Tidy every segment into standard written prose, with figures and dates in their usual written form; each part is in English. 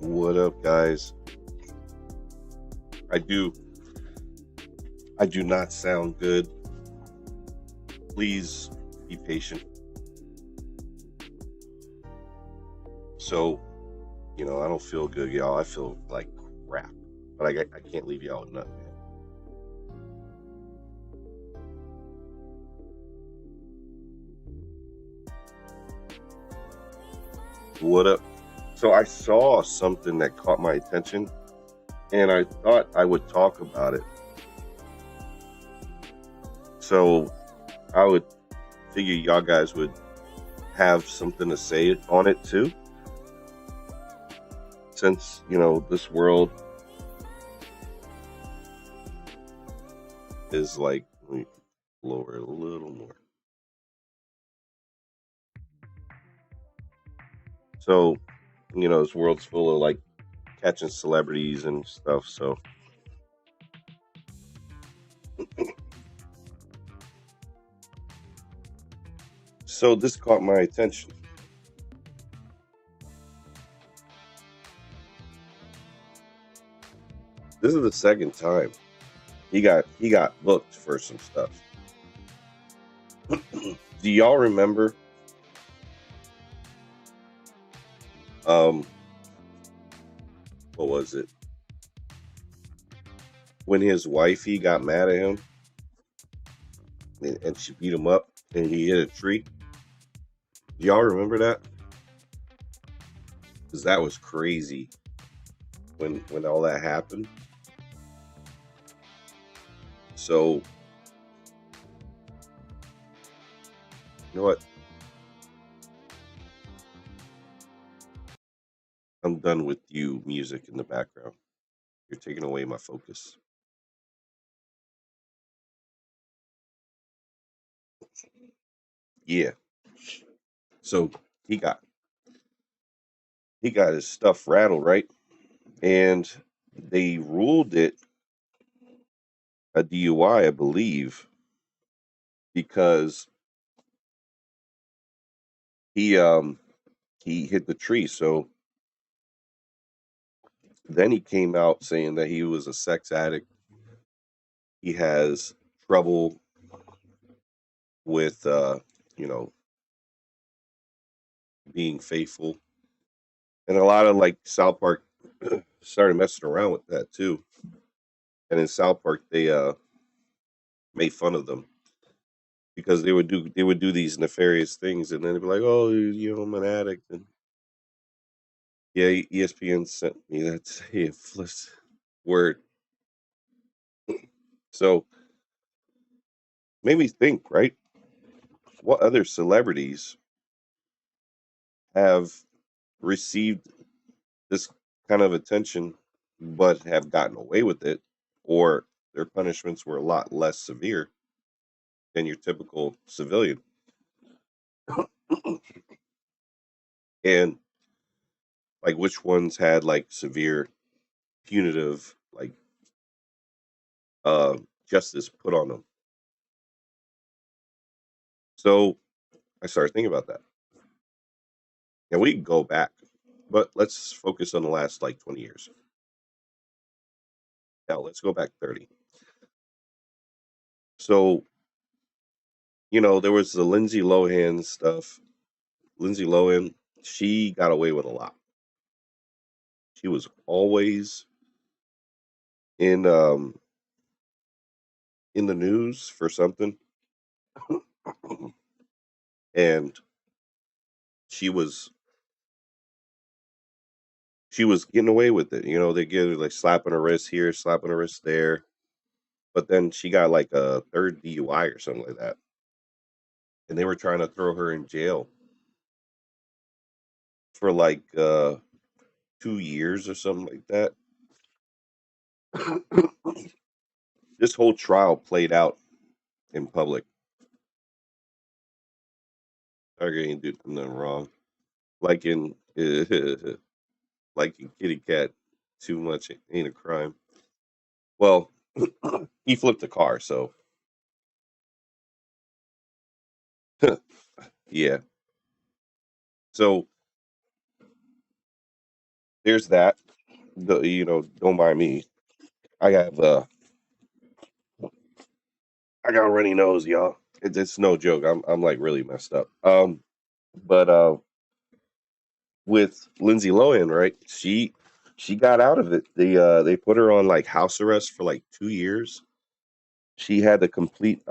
What up, guys? I do not sound good. Please be patient. So, I don't feel good, y'all. I feel like crap, but I can't leave y'all with nothing, man. What up? So I saw something that caught my attention, and I thought I would talk about it. So I would figure y'all guys would have something to say on it too, since this world is like. Let me lower it a little more. So, this world's full of like catching celebrities and stuff. So this caught my attention. This is the second time he got booked for some stuff. Do y'all remember? What was it? When his wifey got mad at him and she beat him up and he hit a tree. Do y'all remember that? Because that was crazy when all that happened. So, you know what? I'm done with you, music in the background. You're taking away my focus. Yeah. So he got his stuff rattled, right? And they ruled it a DUI, I believe, because he hit the tree. So then he came out saying that he was a sex addict. He has trouble with being faithful. And a lot of like South Park started messing around with that too. And in South Park they made fun of them because they would do these nefarious things and then they'd be like, "Oh, I'm an addict." And yeah, ESPN sent me that word. So made me think, right? What other celebrities have received this kind of attention but have gotten away with it, or their punishments were a lot less severe than your typical civilian? And like which ones had like severe punitive like justice put on them? So I started thinking about that. And we can go back, but let's focus on the last like 20 years. Now let's go back 30. So, there was the Lindsay Lohan stuff. Lindsay Lohan, she got away with a lot. She was always in in the news for something. And she was getting away with it. They get her like slapping her wrist here, slapping her wrist there. But then she got like a third DUI or something like that. And they were trying to throw her in jail for like 2 years or something like that. This whole trial played out in public. Tiger ain't do nothing wrong. Like in like in Kitty Cat, too much ain't a crime. Well, he flipped the car, so yeah. So there's that. Don't mind me. I have I got a runny nose, y'all. It's no joke. I'm like really messed up. But with Lindsay Lohan, right? She got out of it. They put her on like house arrest for like 2 years. She had to complete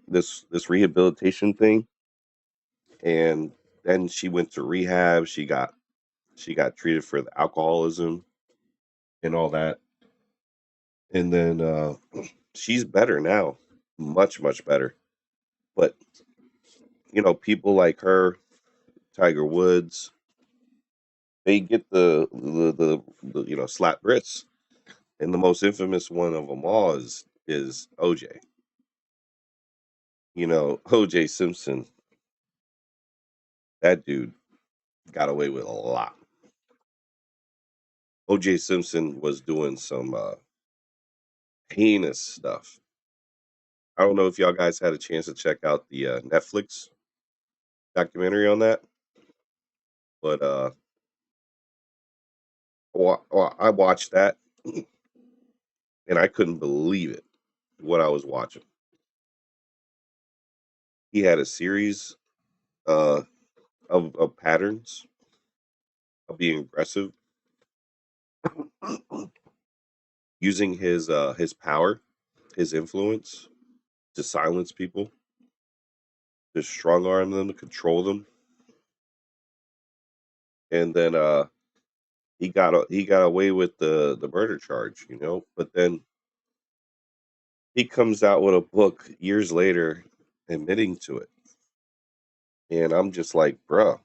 this rehabilitation thing, and then she went to rehab. She got treated for the alcoholism and all that, and then she's better now, much better. But people like her, Tiger Woods, they get the slap wrists, and the most infamous one of them all is OJ. OJ Simpson, that dude got away with a lot. OJ Simpson was doing some heinous stuff. I don't know if y'all guys had a chance to check out the Netflix documentary on that, but I watched that and I couldn't believe it what I was watching. He had a series uh, of patterns of being aggressive, using his power, his influence to silence people, to strong arm them, to control them, and then he got away with the murder charge, But then he comes out with a book years later admitting to it, and I'm just like, bruh,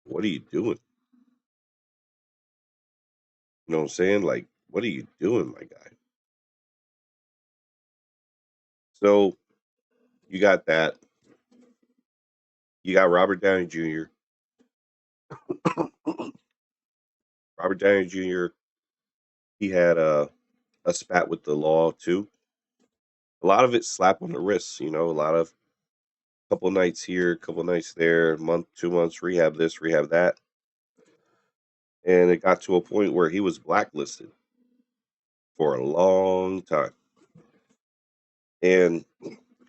what are you doing? You know what I'm saying? Like, what are you doing, my guy? So you got that. You got Robert Downey Jr. Robert Downey Jr. He had a spat with the law too. A lot of it slap on the wrists, a lot of couple nights here, couple nights there, month, 2 months, rehab this, rehab that. And it got to a point where he was blacklisted for a long time. And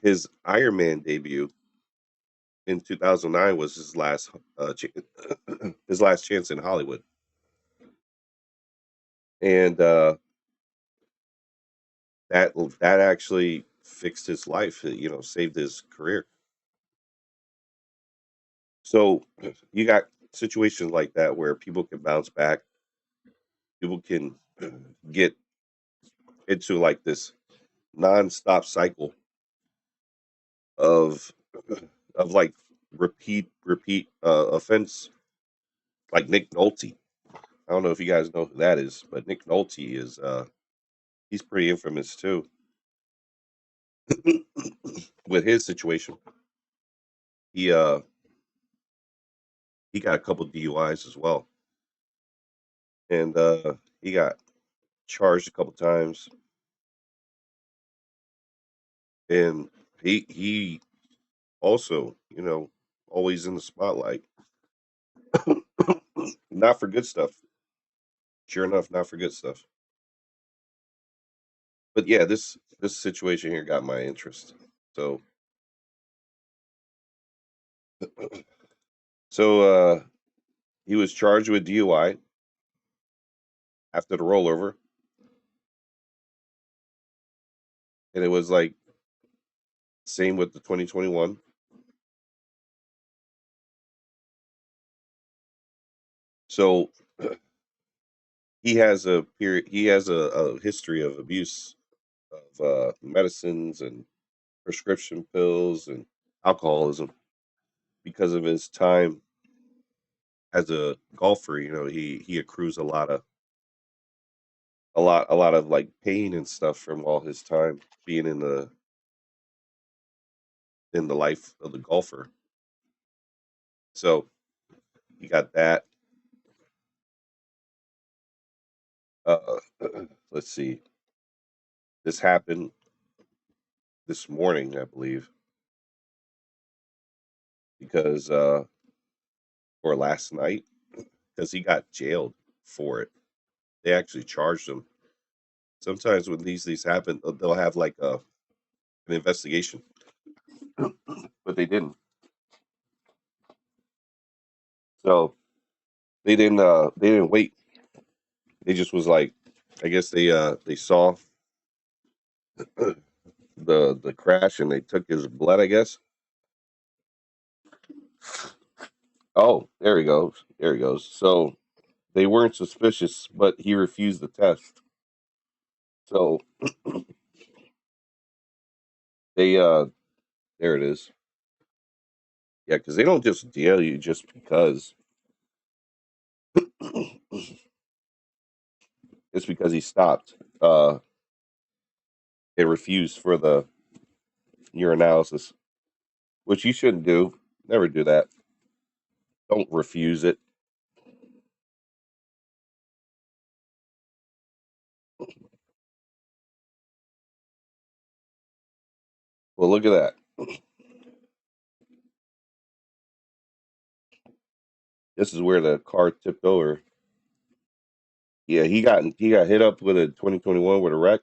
his Iron Man debut in 2009 was his last his last chance in Hollywood. And that actually fixed his life, saved his career. So you got situations like that where people can bounce back, people can get into like this nonstop cycle of like repeat offense, like Nick Nolte. I don't know if you guys know who that is, but Nick Nolte is he's pretty infamous too with his situation. He uh he got a couple DUIs as well, and he got charged a couple times, and he also always in the spotlight. Not for good stuff. Sure enough, not for good stuff. But yeah, this situation here got my interest. So so he was charged with DUI after the rollover, and it was like same with the 2021. So he has a history of abuse of medicines and prescription pills and alcoholism because of his time as a golfer. He accrues a lot of like pain and stuff from all his time being in the life of the golfer. So you got that. Uh, let's see. This happened this morning, I believe, because or last night, because he got jailed for it. They actually charged him. Sometimes when these happen, they'll have like an investigation, but they didn't. So they didn't wait. They just was like, I guess they saw the crash and they took his blood, I guess. Oh, there he goes. There he goes. So they weren't suspicious, but he refused the test. So they there it is. Yeah, because they don't just jail you just because. It's because he stopped. It refused for the urinalysis, which you shouldn't do. Never do that. Don't refuse it. Well, look at that. This is where the car tipped over. Yeah, he got hit up with a 2021 with a wreck,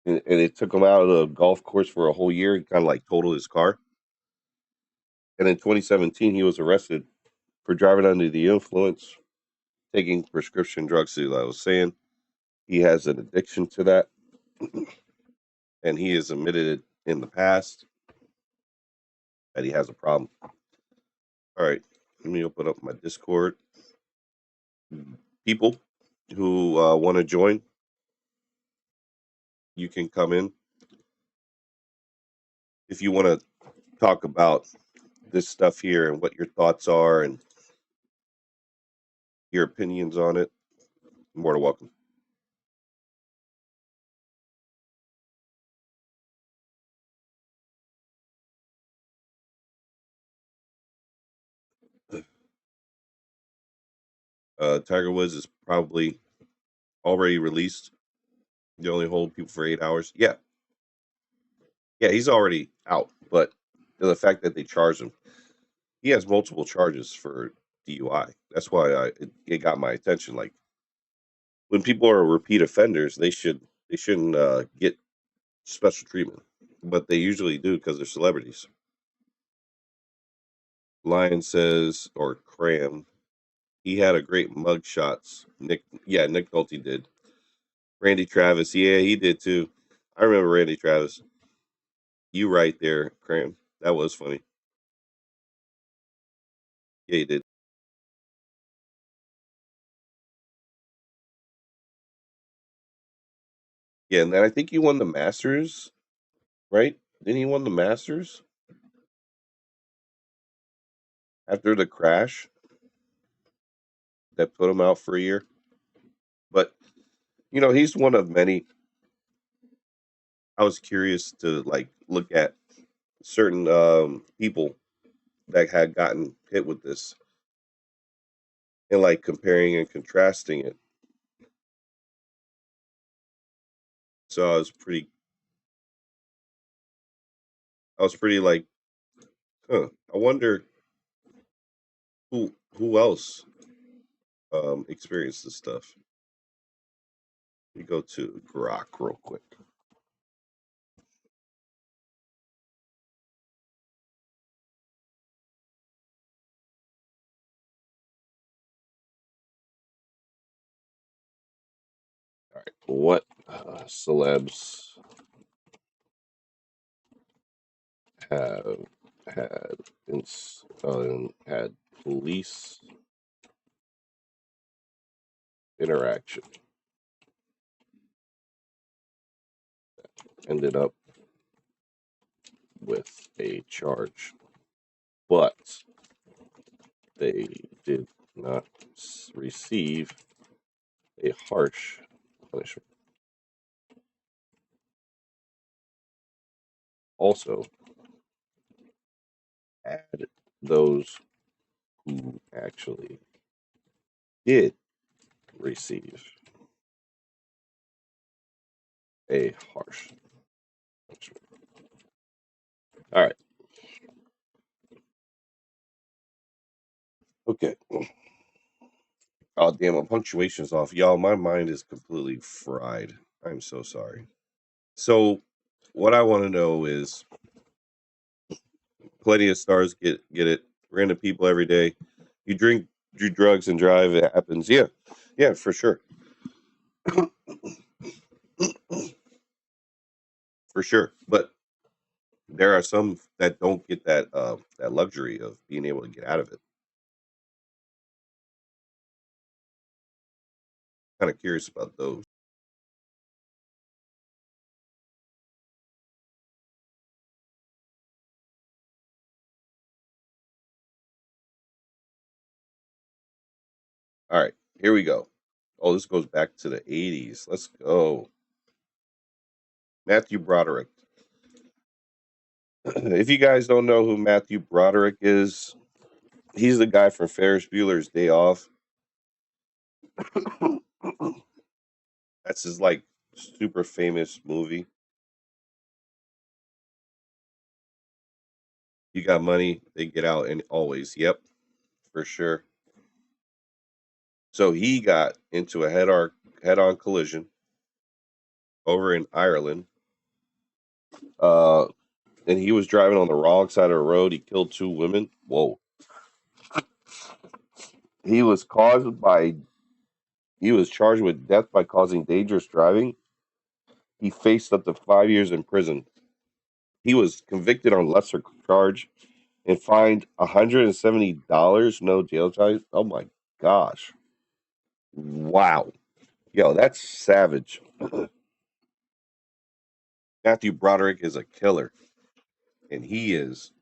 and it took him out of the golf course for a whole year. He kind of like totaled his car. And in 2017, he was arrested for driving under the influence, taking prescription drugs. As I was saying, he has an addiction to that, and he has admitted it in the past that he has a problem. All right, let me open up my Discord. People who want to join, you can come in. If you want to talk about this stuff here and what your thoughts are and your opinions on it, you're more than welcome. Tiger Woods is probably already released. You only hold people for 8 hours. Yeah, yeah, he's already out. But the fact that they charged him, he has multiple charges for DUI. That's why it got my attention. Like when people are repeat offenders, they shouldn't get special treatment, but they usually do because they're celebrities. Lion says, or Cram, he had a great mug shots. Nick Nolte did. Randy Travis, yeah, he did too. I remember Randy Travis. You right there, Cram. That was funny. Yeah, he did. Yeah, and then I think he won the Masters, right? Didn't he won the Masters after the crash that put him out for a year? But he's one of many. I was curious to like look at certain people that had gotten hit with this and like comparing and contrasting it. So I was pretty like, huh. I wonder who else experienced this stuff. We go to Grok real quick. All right, what celebs have had had police interaction ended up with a charge, but they did not receive a harsh punishment. Also, add those who actually did receive a harsh punishment. All right. Okay. Oh, damn, my punctuation's off. Y'all, my mind is completely fried. I'm so sorry. So, what I want to know is plenty of stars get it. Random people every day. You drink, do drugs, and drive. It happens. Yeah, yeah, for sure, for sure. But there are some that don't get that luxury of being able to get out of it. Kind of curious about those. All right, here we go. Oh, this goes back to the '80s. Let's go. Matthew Broderick. If you guys don't know who Matthew Broderick is, he's the guy from Ferris Bueller's Day Off. That's his like super famous movie. You got money, they get out, and always, yep, for sure. So he got into a head on collision over in Ireland. Uh, and he was driving on the wrong side of the road. He killed two women. Whoa. He was caused by he was charged with death by causing dangerous driving. He faced up to 5 years in prison. He was convicted on lesser charge and fined $170, no jail time. Oh my gosh. Wow. Yo, that's savage. Matthew Broderick is a killer, and he is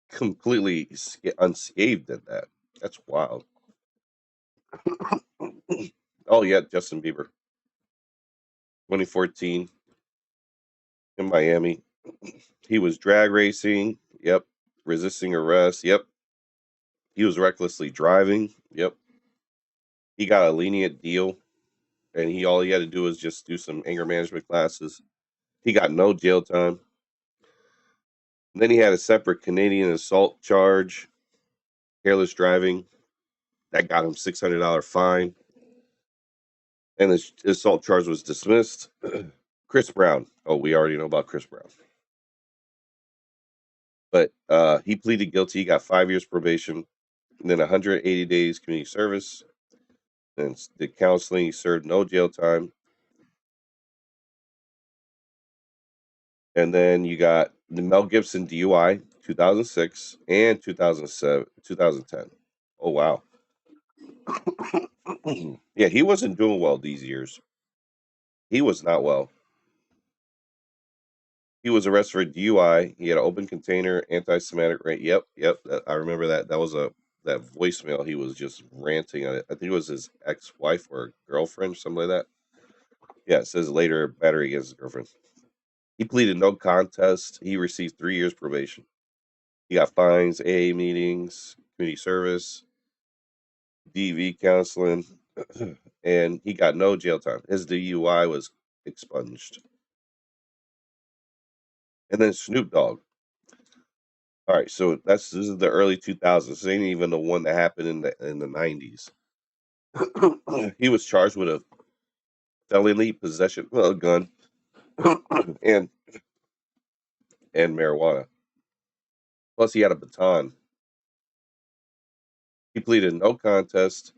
completely unscathed at that. That's wild. Oh yeah, Justin Bieber, 2014 in Miami. He was drag racing. Yep. Resisting arrest. Yep. He was recklessly driving. Yep. He got a lenient deal, and all he had to do was just do some anger management classes. He got no jail time. And then he had a separate Canadian assault charge, careless driving. That got him $600 fine, and the assault charge was dismissed. Chris Brown. Oh, we already know about Chris Brown. But he pleaded guilty. He got 5 years probation, and then 180 days community service. Then the counseling. He served no jail time. And then you got the Mel Gibson DUI, 2006 and 2007, 2010. Oh wow. Yeah, he wasn't doing well these years. He was not well. He was arrested for DUI. He had an open container, anti-Semitic rant. Yep, yep. I remember that. That was that voicemail. He was just ranting on it. I think it was his ex-wife or girlfriend, something like that. Yeah, it says later battery against his girlfriend. He pleaded no contest. He received 3 years probation. He got fines, AA meetings, community service, DV counseling, and he got no jail time. His DUI was expunged. And then Snoop Dogg. All right, so this is the early 2000s. This ain't even the one that happened in the 90s. He was charged with a felony possession of a gun and marijuana. Plus, he had a baton. He pleaded no contest.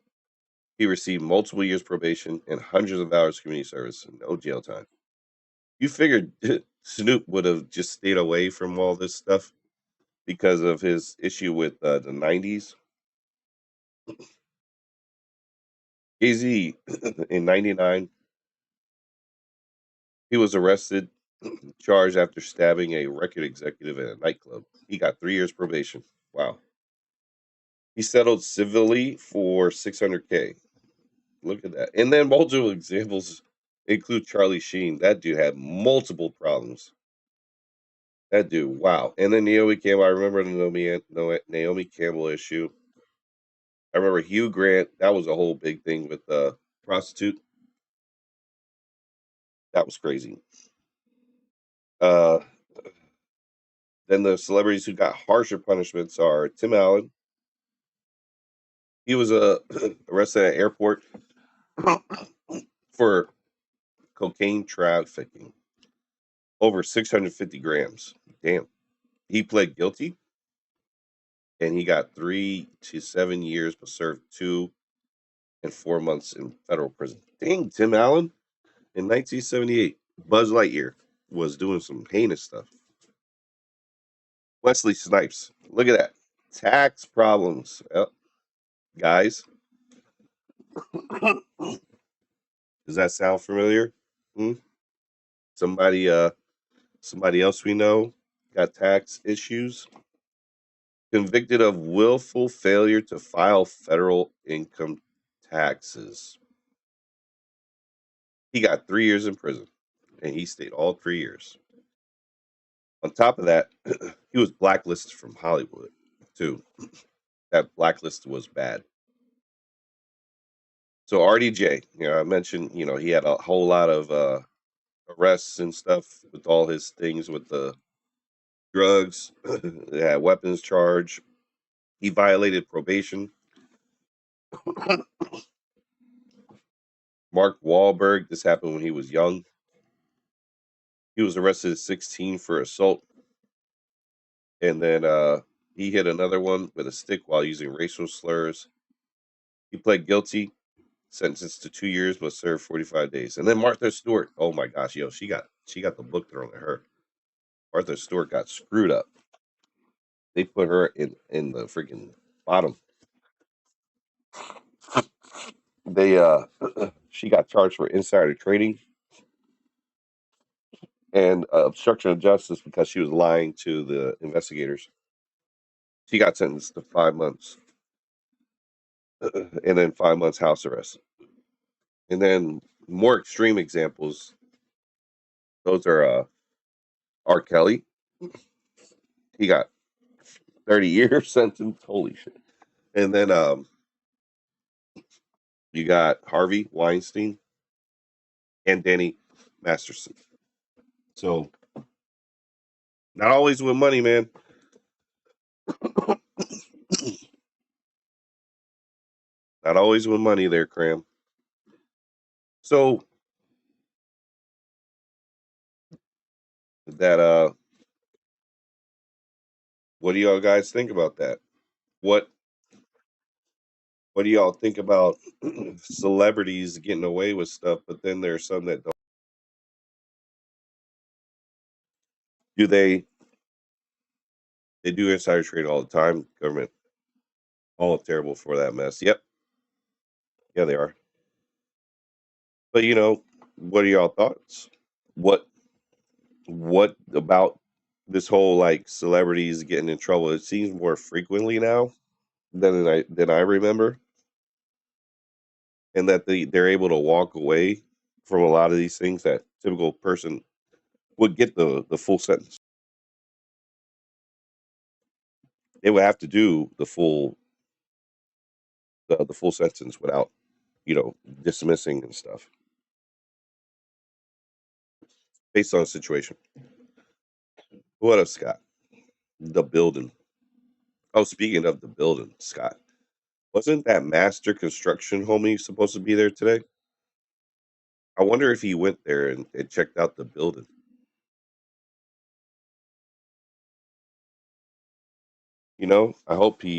He received multiple years probation and hundreds of hours community service and no jail time. You figured Snoop would have just stayed away from all this stuff because of his issue with the 90s. Jay-Z in 99, he was arrested, charged after stabbing a record executive at a nightclub. He got 3 years probation. Wow. He settled civilly for 600K. Look at that. And then multiple examples include Charlie Sheen. That dude had multiple problems. That dude, wow. And then Naomi Campbell. I remember the Naomi Campbell issue. I remember Hugh Grant. That was a whole big thing with the prostitute. That was crazy. Uh, then the celebrities who got harsher punishments are Tim Allen, He was arrested at an airport for cocaine trafficking, over 650 grams. Damn. He pled guilty, and he got 3 to 7 years, but served 2 and 4 months in federal prison. Dang, Tim Allen. In 1978, Buzz Lightyear was doing some heinous stuff. Wesley Snipes. Look at that. Tax problems. Yep. Guys, does that sound familiar? Hmm? Somebody somebody else we know got tax issues. Convicted of willful failure to file federal income taxes. He got 3 years in prison, and he stayed all 3 years. On top of that, he was blacklisted from Hollywood, too. That blacklist was bad. So RDJ, I mentioned, he had a whole lot of arrests and stuff with all his things with the drugs, yeah, weapons charge. He violated probation. Mark Wahlberg, this happened when he was young. He was arrested at 16 for assault, and then he hit another one with a stick while using racial slurs. He pled guilty, sentenced to 2 years, but served 45 days. And then Martha Stewart, oh my gosh, she got the book thrown at her. Martha Stewart got screwed up. They put her in the freaking bottom. They she got charged for insider trading and obstruction of justice because she was lying to the investigators. She got sentenced to 5 months, and then 5 months house arrest. And then more extreme examples. Those are R. Kelly. He got 30 years sentence. Holy shit! And then you got Harvey Weinstein and Danny Masterson. So not always with money, man. Not always with money there, Cram. So that what do y'all guys think about that? What do y'all think about celebrities getting away with stuff, but then there's some that don't? Do they do insider trading all the time? Government all terrible for that mess. Yep. Yeah, they are. But what are y'all thoughts? What about this whole like celebrities getting in trouble? It seems more frequently now than I remember, and that they're able to walk away from a lot of these things that typical person would get the full sentence. They would have to do the full sentence without dismissing and stuff based on the situation. What up, Scott? The building. Oh, speaking of the building, Scott, wasn't that master construction homie supposed to be there today? I wonder if he went there and checked out the building. I hope I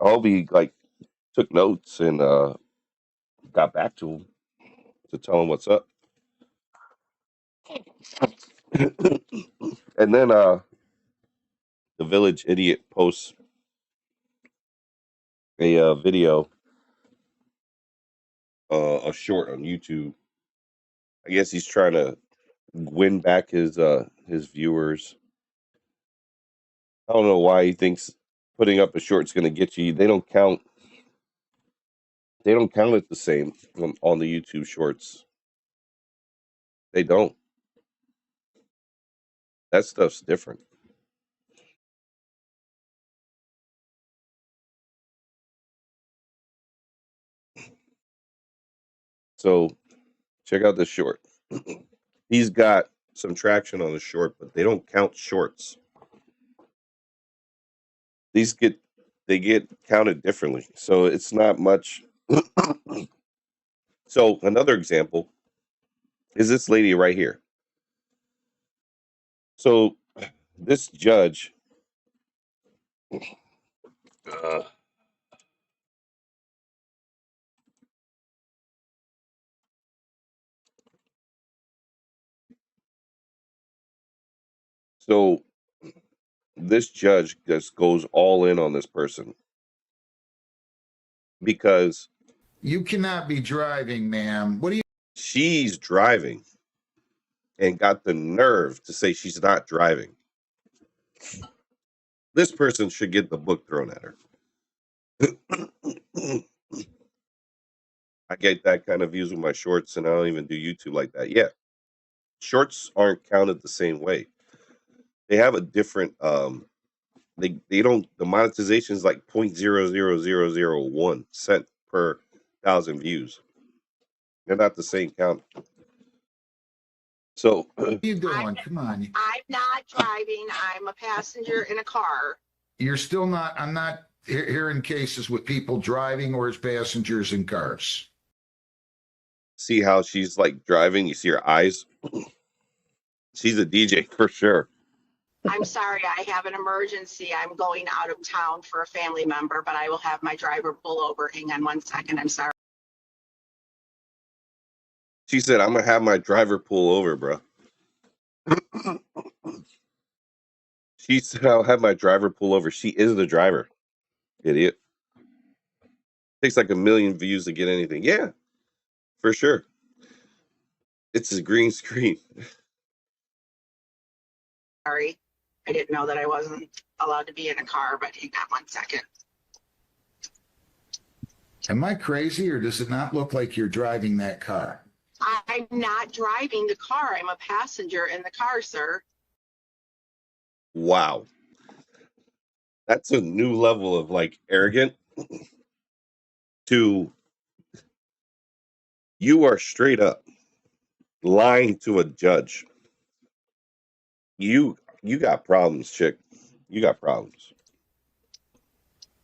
hope he like took notes and got back to him to tell him what's up. And then the village idiot posts a video, a short on YouTube. I guess he's trying to win back his viewers. I don't know why he thinks putting up a short's going to get you. They don't count. They don't count it the same on the YouTube shorts. They don't. That stuff's different. So check out this short. He's got some traction on the short, but they don't count shorts. These get they get counted differently. So it's not much. So another example is this lady right here. So this judge, uh, so this judge just goes all in on this person because You cannot be driving, ma'am. What do you? she's driving and got the nerve to say she's not driving. This person should get the book thrown at her. I get that kind of views with my shorts, and I don't even do YouTube like that. Yeah, shorts aren't counted the same way. They have a different they don't, the monetization is like 0.00001 cent per 1,000 views. They're not the same count. So What are you doing? Come on. I'm not driving. I'm a passenger in a car. You're still not. I'm not hearing cases with people driving or as passengers in cars. see how she's like driving? You see her eyes? She's a DJ for sure. I'm sorry, I have an emergency. I'm going out of town for a family member, but I will have my driver pull over. Hang on 1 second. I'm sorry. She said, "I'm gonna have my driver pull over, bro." She said, "I'll have my driver pull over." She is the driver, idiot. Takes like 1,000,000 views to get anything. Yeah, for sure. It's a green screen. Sorry. I didn't know that I wasn't allowed to be in a car, but hang on 1 second. Am I crazy, or does it not look like you're driving that car? I'm not driving the car. I'm a passenger in the car, sir. Wow, that's a new level of like arrogant. To you are straight up lying to a judge. You got problems, chick. You got problems.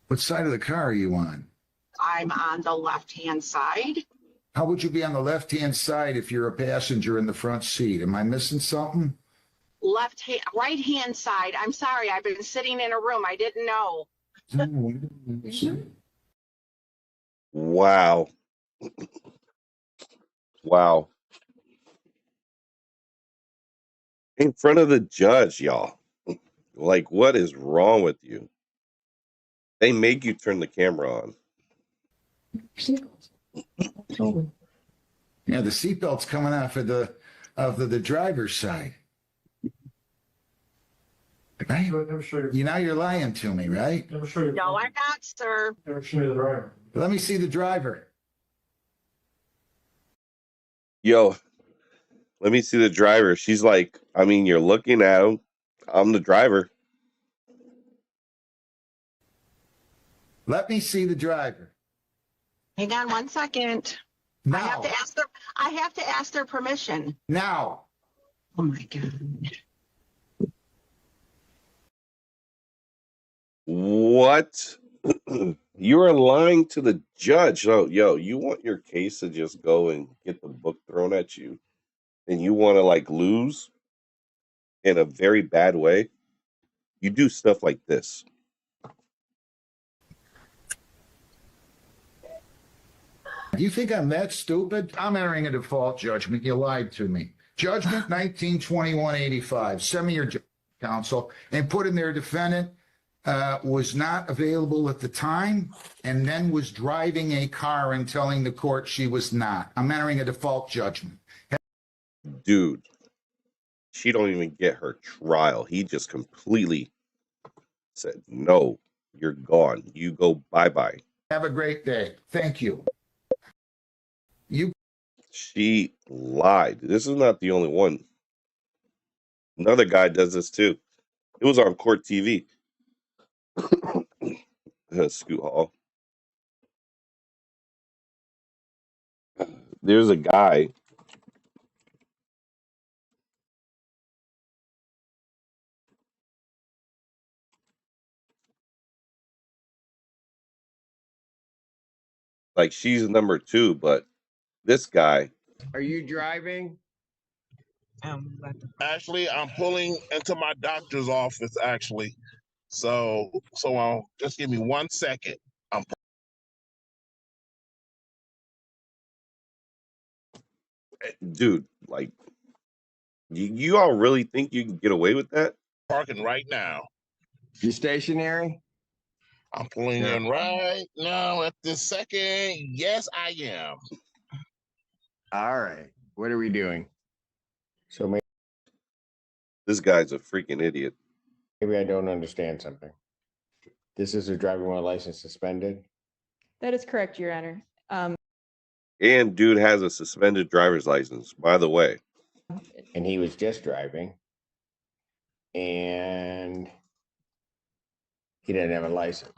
What side of the car are you on? I'm on the left-hand side. How would you be on the left-hand side if you're a passenger in the front seat? Am I missing something? Right-hand side. I'm sorry. I've been sitting in a room. I didn't know. Wow. Wow. In front of the judge, y'all. Like, what is wrong with you? They make you turn the camera on. Yeah, the seatbelt's coming off of the driver's side. Right? You now you're lying to me, right? No, I'm not, sir. Never show you the driver. Let me see the driver. Yo, let me see the driver. She's like, I mean, you're looking at him. I'm the driver. Let me see the driver. Hang on 1 second. Now. I have to ask their permission. Now. Oh my God. What? You are lying to the judge. Oh, yo, you want your case to just go and get the book thrown at you, and you want to like lose in a very bad way? You do stuff like this. Do you think I'm that stupid? I'm entering a default judgment. You lied to me. Judgment 1921-85. Send me your counsel and put in there defendant was not available at the time and then was driving a car and telling the court she was not. I'm entering a default judgment. Dude, she don't even get her trial. He just completely said, no, you're gone. You go bye-bye. Have a great day. Thank you. She lied. This is not the only one. Another guy does this too. It was on court TV. Scoot Hall. There's a guy. Like she's number 2, but this guy. Are you driving? Actually, I'm pulling into my doctor's office. Actually, so just give me 1 second. I'm Dude, like, you all really think you can get away with that? parking right now. You stationary? I'm pulling in right now at this second. Yes, I am. All right. What are we doing? So This guy's a freaking idiot. maybe I don't understand something. This is a driving while license suspended. That is correct, Your Honor. And dude has a suspended driver's license, by the way. And he was just driving. And he didn't have a license.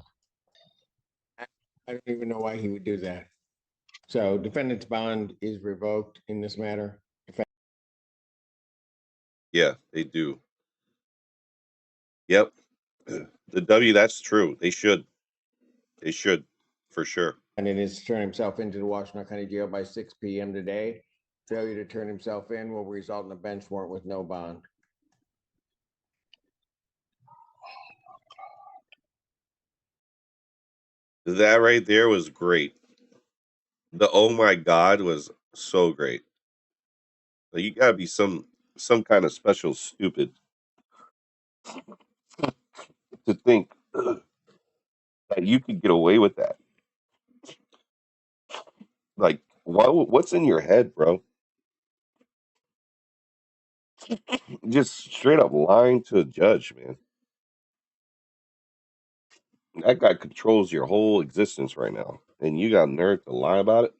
I don't even know why he would do that. So defendant's bond is revoked in this matter. Yeah, they do. Yep. The W, that's true. They should. They should, for sure. And it is to turn himself into the Washington County Jail by 6 p.m. today. Failure to turn himself in will result in a bench warrant with no bond. That right there was great. The oh my God was so great. Like, you gotta be some kind of special stupid to think that you could get away with that. Like, what's in your head, bro? Just straight up lying to a judge, man. That guy controls your whole existence right now, and you got nerve to lie about it.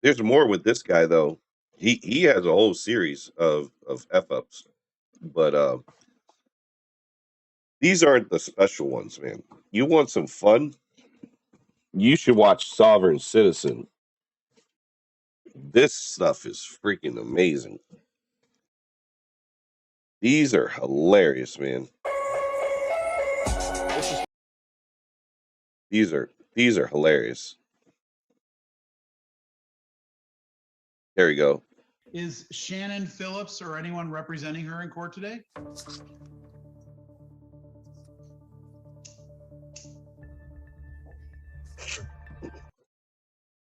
There's more with this guy though. He has a whole series of f ups, but these aren't the special ones, man. You want some fun? You should watch Sovereign Citizen. This stuff is freaking amazing. These are hilarious, man. These are hilarious. There you go. Is Shannon Phillips or anyone representing her in court today?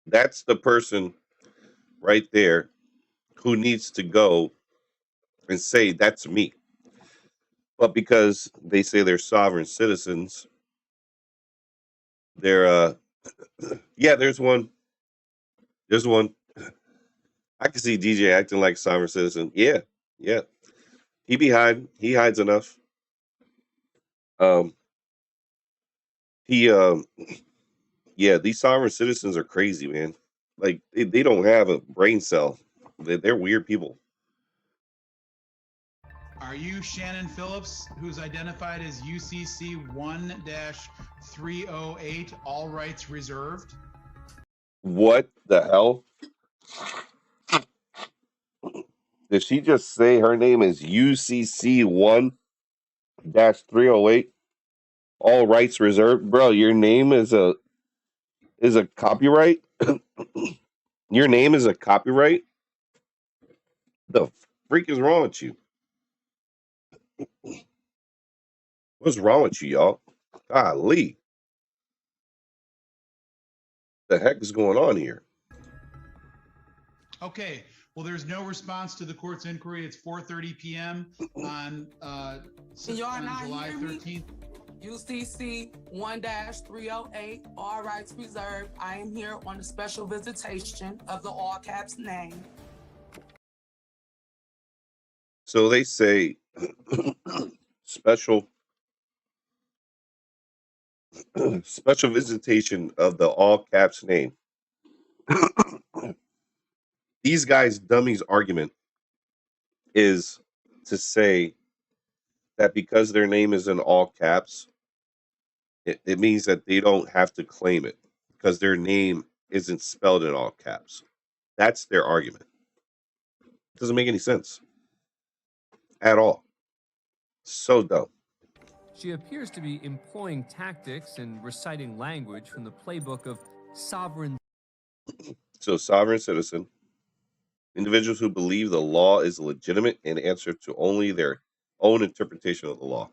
That's the person right there who needs to go and say, that's me. But because they say they're sovereign citizens, they're yeah, there's one. There's one. I can see DJ acting like a sovereign citizen. Yeah. He hides enough. He yeah, these sovereign citizens are crazy, man. Like they don't have a brain cell. They're weird people. Are you Shannon Phillips, who's identified as UCC 1-308, all rights reserved? What the hell? Did she just say her name is UCC 1-308? All rights reserved? Bro, your name is a copyright? Your name is a copyright? The freak is wrong with you? What's wrong with you, y'all? Golly. The heck is going on here? Okay, well, there's no response to the court's inquiry. It's 4:30 p.m. on July 13th. UCC 1-308, all rights reserved. I am here on the special visitation of the all caps name. So they say special visitation of the all caps name. These guys' dummies argument is to say that because their name is in all caps, it means that they don't have to claim it because their name isn't spelled in all caps. That's their argument. Doesn't make any sense at all. So dumb. She appears to be employing tactics and reciting language from the playbook of sovereign. So, sovereign citizen, individuals who believe the law is legitimate and answer to only their own interpretation of the law.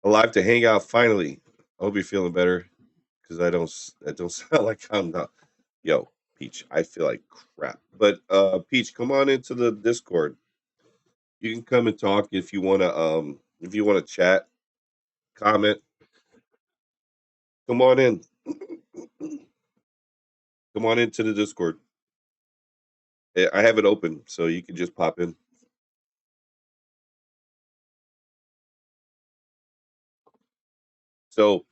Alive to hang out finally. I hope you're feeling better, because I don't sound like I'm not. Yo, Peach, I feel like crap. But Peach, come on into the Discord. You can come and talk if you wanna chat, comment. Come on in. Come on into the Discord. I have it open, so you can just pop in. So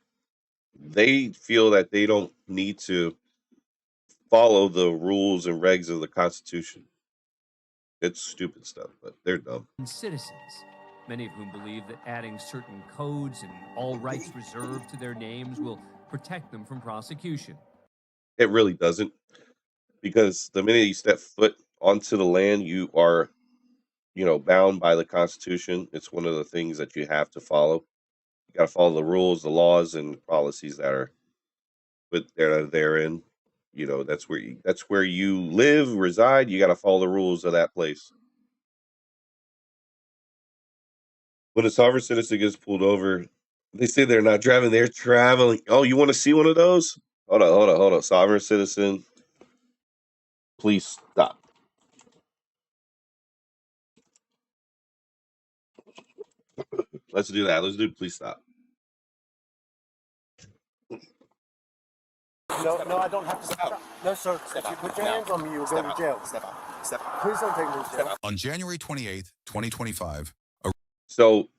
they feel that they don't need to follow the rules and regs of the Constitution. It's stupid stuff, but they're dumb. Citizens, many of whom believe that adding certain codes and all rights reserved to their names will protect them from prosecution. It really doesn't, because the minute you step foot onto the land, you are, bound by the Constitution. It's one of the things that you have to follow. You got to follow the rules, the laws, and policies that are therein. That's where you live, reside. You got to follow the rules of that place. When a sovereign citizen gets pulled over, they say they're not driving, they're traveling. Oh, you want to see one of those? Hold on. Sovereign citizen, please stop. Let's do that. Please stop. No, I don't have to stop. No, sir. If you put your hands on me, you'll go to jail. Step out. Please don't take me to jail. On January 28th, 2025. So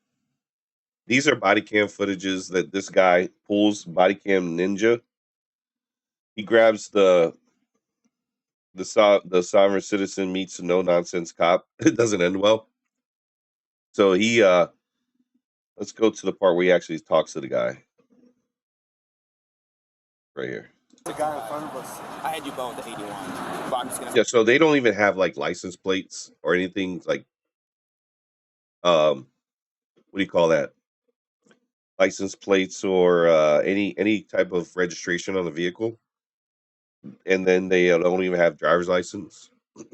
these are body cam footages that this guy pulls, body cam ninja. He grabs the sovereign citizen meets a no nonsense cop. It doesn't end well. So he let's go to the part where he actually talks to the guy. Right here. The guy in front of us. I had you both at 81. But I'm just gonna... Yeah, so they don't even have like license plates or anything like what do you call that? License plates or any type of registration on the vehicle. And then they don't even have driver's license. Do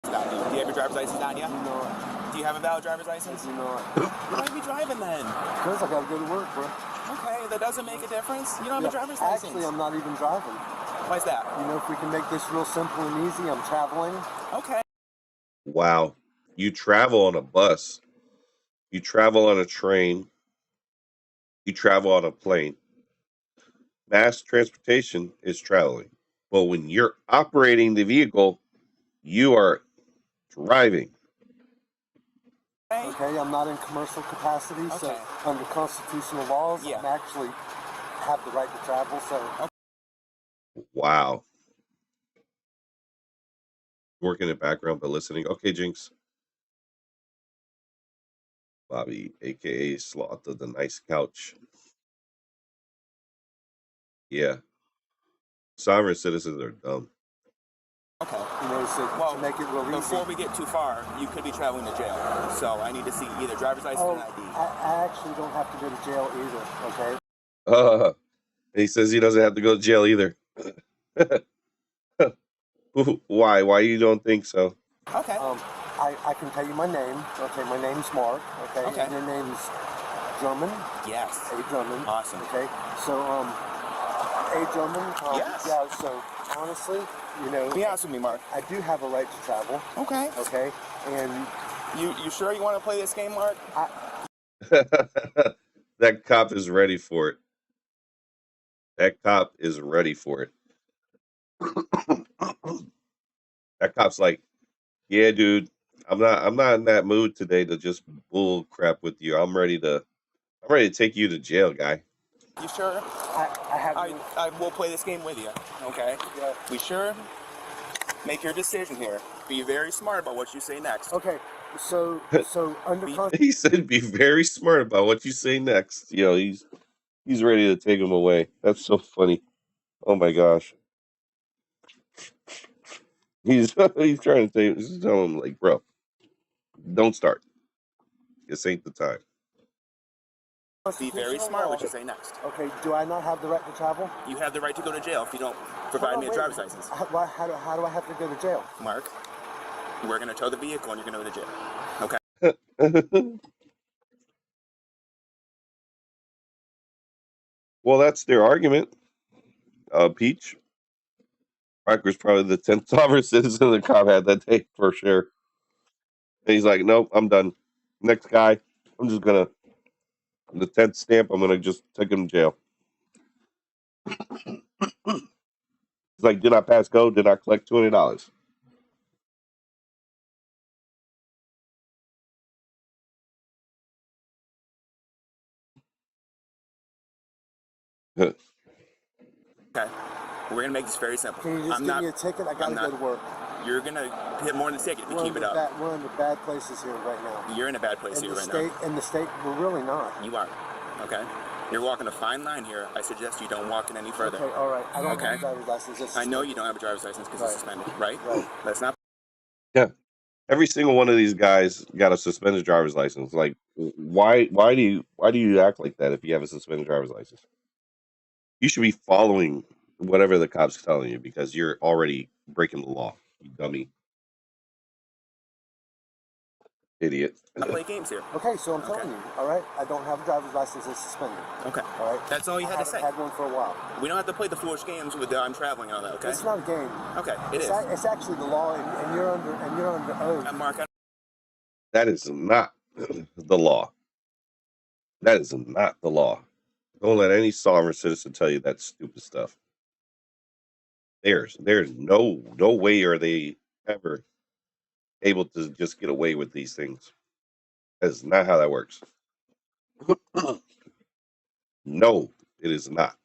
you have your driver's license on you? No. Do you have a valid driver's license? No. Why are you driving then? Because I gotta go to work, bro. Okay, that doesn't make a difference. You don't have a driver's license. Actually, I'm not even driving. Why's that? If we can make this real simple and easy, I'm traveling. Okay. Wow. You travel on a bus. You travel on a train. You travel on a plane. Mass transportation is traveling. But when you're operating the vehicle, you are driving. Okay, I'm not in commercial capacity, so under constitutional laws, I actually have the right to travel, so... Wow. Working in the background, but listening. Okay, Jinx. Bobby, a.k.a. Sloth of the Nice Couch. Yeah. Sovereign citizens are dumb. Okay. So to make it real easy. Before we get too far, you could be traveling to jail. So I need to see either driver's license or ID. I actually don't have to go to jail either, okay? He says he doesn't have to go to jail either. Why? Why you don't think so? Okay. I can tell you my name. Okay, my name's Mark. Okay. And your name's German? Yes. A. German. Awesome. Okay. So, A. German? Yes. Yeah, so honestly, be honest with me, Mark. I do have a right to travel. Okay. Okay. And you sure you want to play this game, Mark? That cop is ready for it. That cop is ready for it. That cop's like, yeah, dude, I'm not in that mood today to just bull crap with you. I'm ready to take you to jail, guy. You sure? I will play this game with you. Okay. Yeah. We sure? Make your decision here. Be very smart about what you say next. Okay. So under he said, be very smart about what you say next. He's ready to take him away. That's so funny. Oh my gosh. He's trying to tell him like, bro, don't start. This ain't the time. Be very smart what you say next. Okay, do I not have the right to travel? You have the right to go to jail if you don't provide me a driver's license. How do I have to go to jail? Mark, we're going to tow the vehicle and you're going to go to jail. Okay? Well, that's their argument. Peach. Parker's probably the 10th sovereign citizen the cop had that day for sure. And he's like, nope, I'm done. Next guy, I'm just going to, the 10th stamp, I'm going to just take him to jail. He's like, did I pass go? Did I collect $20? Okay. We're going to make this very simple. Can you just give me a ticket? I got to go to work. You're going to get more than a ticket if you keep it up. We're in the bad places here right now. You're in a bad place here right now. In the state, we're really not. You are. Okay? You're walking a fine line here. I suggest you don't walk it any further. Okay, all right. I don't have a driver's license. I know you don't have a driver's license because it's suspended, right? Right. Let's not. Yeah. Every single one of these guys got a suspended driver's license. Like, why do you act like that if you have a suspended driver's license? You should be following whatever the cops telling you because you're already breaking the law, you dummy. Idiot. I play games here. Okay, so I'm telling you, all right? I don't have a driver's license. It's suspended. Okay. All right? That's all you had to say. I haven't had one for a while. We don't have to play the foolish games with I'm traveling and all that, okay? It's not a game. Okay, it's actually the law, and you're under oath. Mark, that is not the law. That is not the law. Don't let any sovereign citizen tell you that stupid stuff. There's no way are they ever able to just get away with these things. That's not how that works. No, it is not.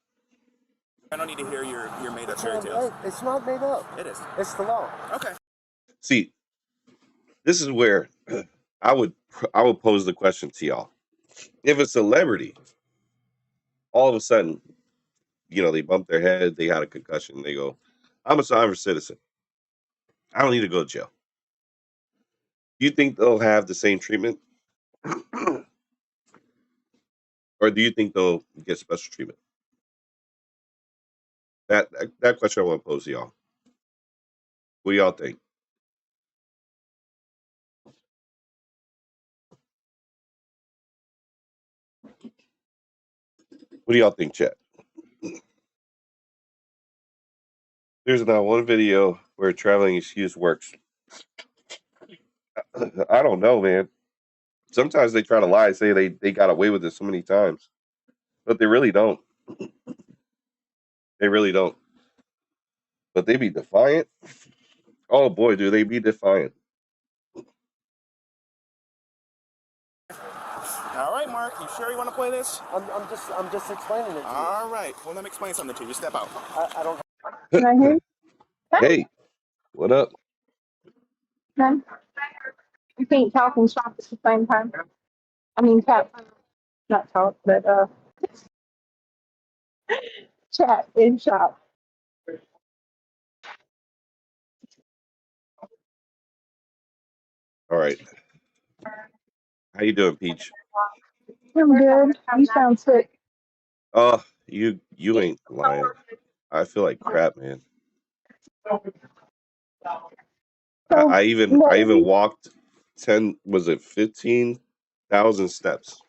I don't need to hear your made up fairy tales. It's not made up. It is. It's the law. Okay. See, this is where I would pose the question to y'all. If a celebrity all of a sudden, they bump their head, they had a concussion, they go, I'm a sovereign citizen. I don't need to go to jail. Do you think they'll have the same treatment? Or do you think they'll get special treatment? That question I want to pose to y'all. What do y'all think? What do y'all think, chat? There's not one video where a traveling excuse works. I don't know, man. Sometimes they try to lie, say they got away with it so many times. But they really don't. They really don't. But they be defiant. Oh boy, do they be defiant. All right, Mark, you sure you want to play this? I'm just explaining it to you. All right. Well, let me explain something to you. Step out. I don't. Can I hear you? Hey, what up? No. You can't talk and shop at the same time. I mean, not talk, but chat and shop. All right. How you doing, Peach? I'm good. You sound sick. Oh, you ain't lying. I feel like crap, man. I even walked 15,000 steps.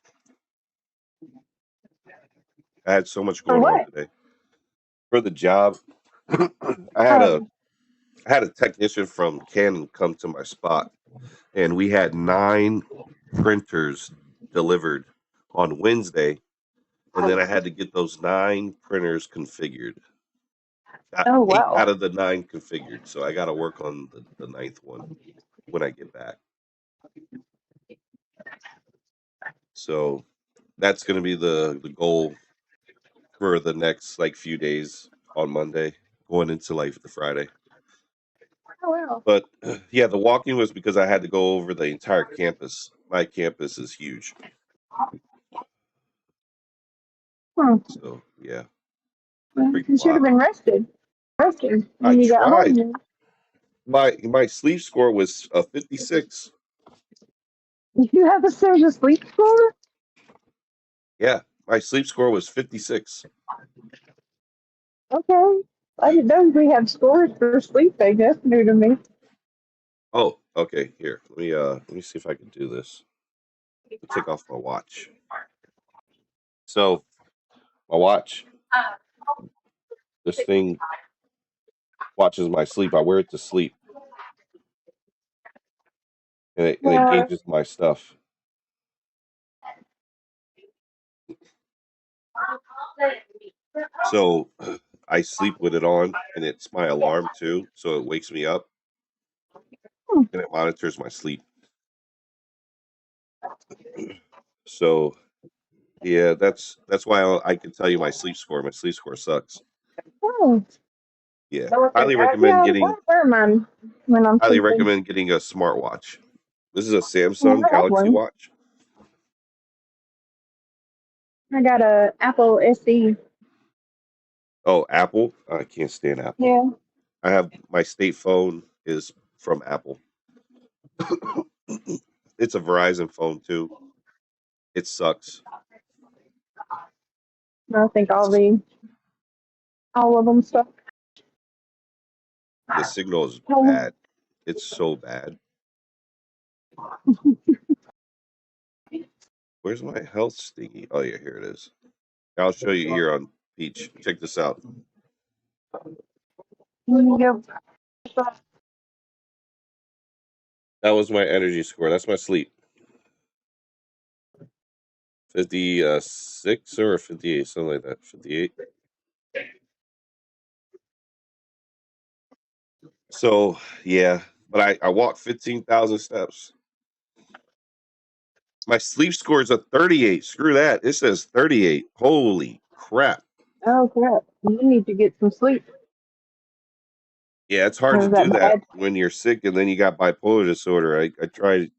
I had so much going on today. For the job, I had a technician from Canon come to my spot, and we had 9 printers delivered on Wednesday, and then I had to get those 9 printers configured. Oh, wow. 8 out of the 9 configured, so I got to work on the 9th one when I get back. So that's going to be the goal for the next few days on Monday, going into the Friday. Oh, wow. But yeah, the walking was because I had to go over the entire campus. My campus is huge. So yeah. Well, you should have been rested. When you got tried. home. My sleep score was 56. You have a serious sleep score? Yeah, my sleep score was 56. Okay. I didn't know we had scores for sleep. That's new to me. Oh, okay. Here, let me see if I can do this. I'll take off my watch. So my watch, this thing watches my sleep. I wear it to sleep, and it gauges my stuff. So I sleep with it on, and it's my alarm too. So it wakes me up, and it monitors my sleep. So yeah, that's why I can tell you my sleep score. My sleep score sucks. Oh. Yeah, Yeah, I wear mine when I'm highly sleeping. recommend getting a smartwatch. This is a I Samsung have Galaxy one. watch. I got a Apple SE. Oh, Apple. I can't stand Apple. Yeah. I have my state phone is from Apple. It's a Verizon phone too. It sucks. I think all of them suck. The signal is Oh. bad. It's so bad. Where's my health stingy? Oh yeah, here it is. I'll show you here on Peach. Check this out. Yep. That was my energy score. That's my sleep. 56 or 58, something like that. 58. So yeah, but I walked 15,000 steps. My sleep score is a 38. Screw that. It says 38. Holy crap. Oh crap! You need to get some sleep. Yeah, it's hard to Is that do that bad? when you're sick and then you got bipolar disorder. I try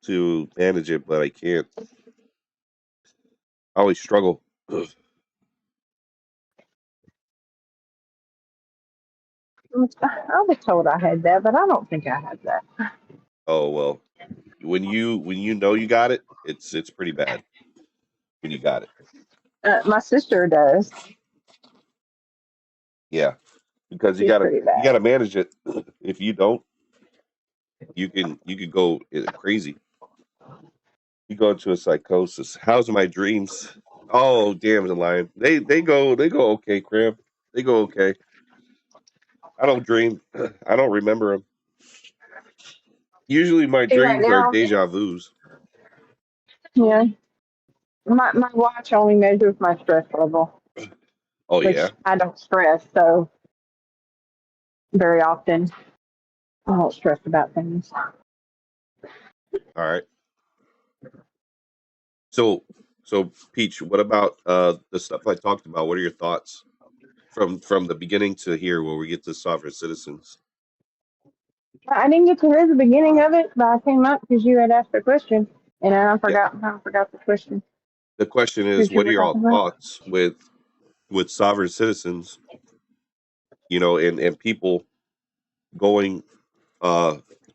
to manage it, but I can't. I always struggle. Ugh. I was told I had that, but I don't think I had that. Oh well, when you know you got it, it's pretty bad when you got it. My sister does. Yeah, because She's pretty you bad. gotta manage it. If you don't, you can go crazy. You go into a psychosis. How's my dreams? Oh damn, the lion. They go okay, Cram. They go okay. I don't dream. I don't remember them. Usually my See, right dreams are now, deja vus. yeah, my watch only measures my stress level, Oh yeah. which I don't stress so very often. I don't stress about things. All right. So Peach, what about the stuff I talked about? What are your thoughts from the beginning to here where we get to sovereign citizens? I didn't get to hear the beginning of it, but I came up because you had asked a question, and I Yeah. forgot the question The question is, that you what are were your all talking about. thoughts with sovereign citizens, and people going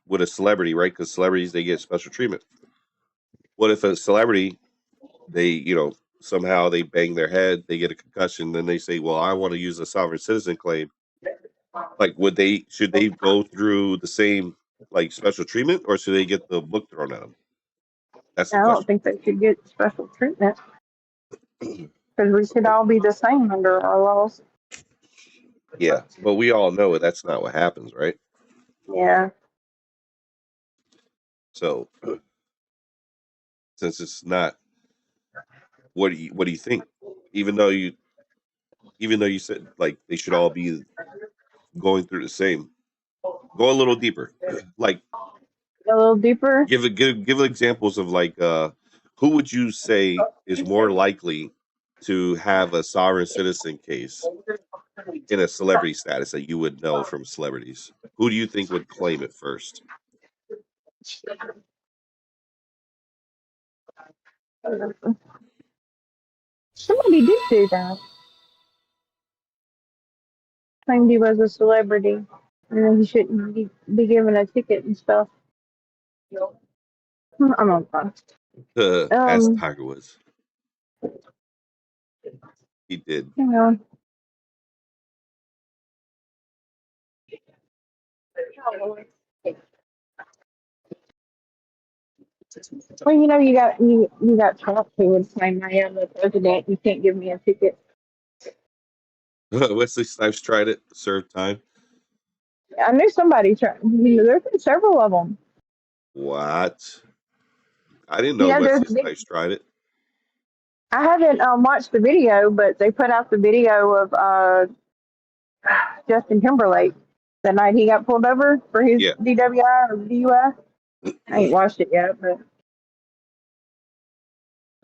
with a celebrity, right? Because celebrities, they get special treatment. What if a celebrity, they, somehow they bang their head, they get a concussion, then they say, well, I want to use a sovereign citizen claim. Like, should they go through the same like special treatment, or should they get the book thrown at them? That's the I don't question. think they should get special treatment because we should all be the same under our laws. Yeah, but we all know that's not what happens, right? Yeah. So since it's not, what do you think? Even though you said like they should all be going through the same, go a little deeper. Like A little deeper. give examples of like who would you say is more likely to have a sovereign citizen case in a celebrity status that you would know from celebrities? Who do you think would claim it first? Somebody did do that. Claimed he was a celebrity, and then he shouldn't be given a ticket and stuff. I'm on fine. As Tiger Woods. He did. You know. Well, you know, you got Trump who would claim I am the president. You can't give me a ticket. Wesley Snipes tried it, served time. I knew somebody tried. You know, there's been several of them. What? I didn't know Wesley Snipes tried it. I haven't watched the video, but they put out the video of Justin Timberlake the night he got pulled over for his DWI or DUI. I ain't watched it yet, but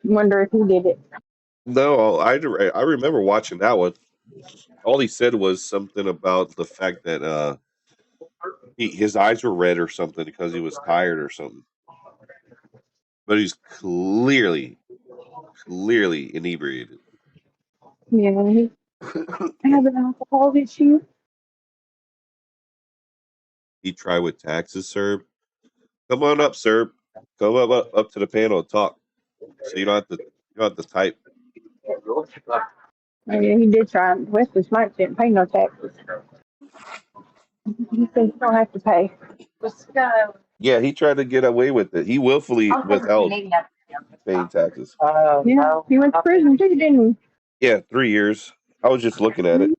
wonder if he did it. No, I remember watching that one. All he said was something about the fact that his eyes were red or something because he was tired or something. But he's clearly inebriated. Yeah, he has an alcohol issue. He tried with taxes, sir. Come on up, sir. Come up to the panel and talk. So you don't have to type. Oh, yeah, he did try. Wesley Snipes didn't pay no taxes. He said you don't have to pay. Let's go. Yeah, he tried to get away with it. He willfully withheld paying taxes. Yeah, he went to prison too, didn't Yeah, 3 years. I was just looking at it.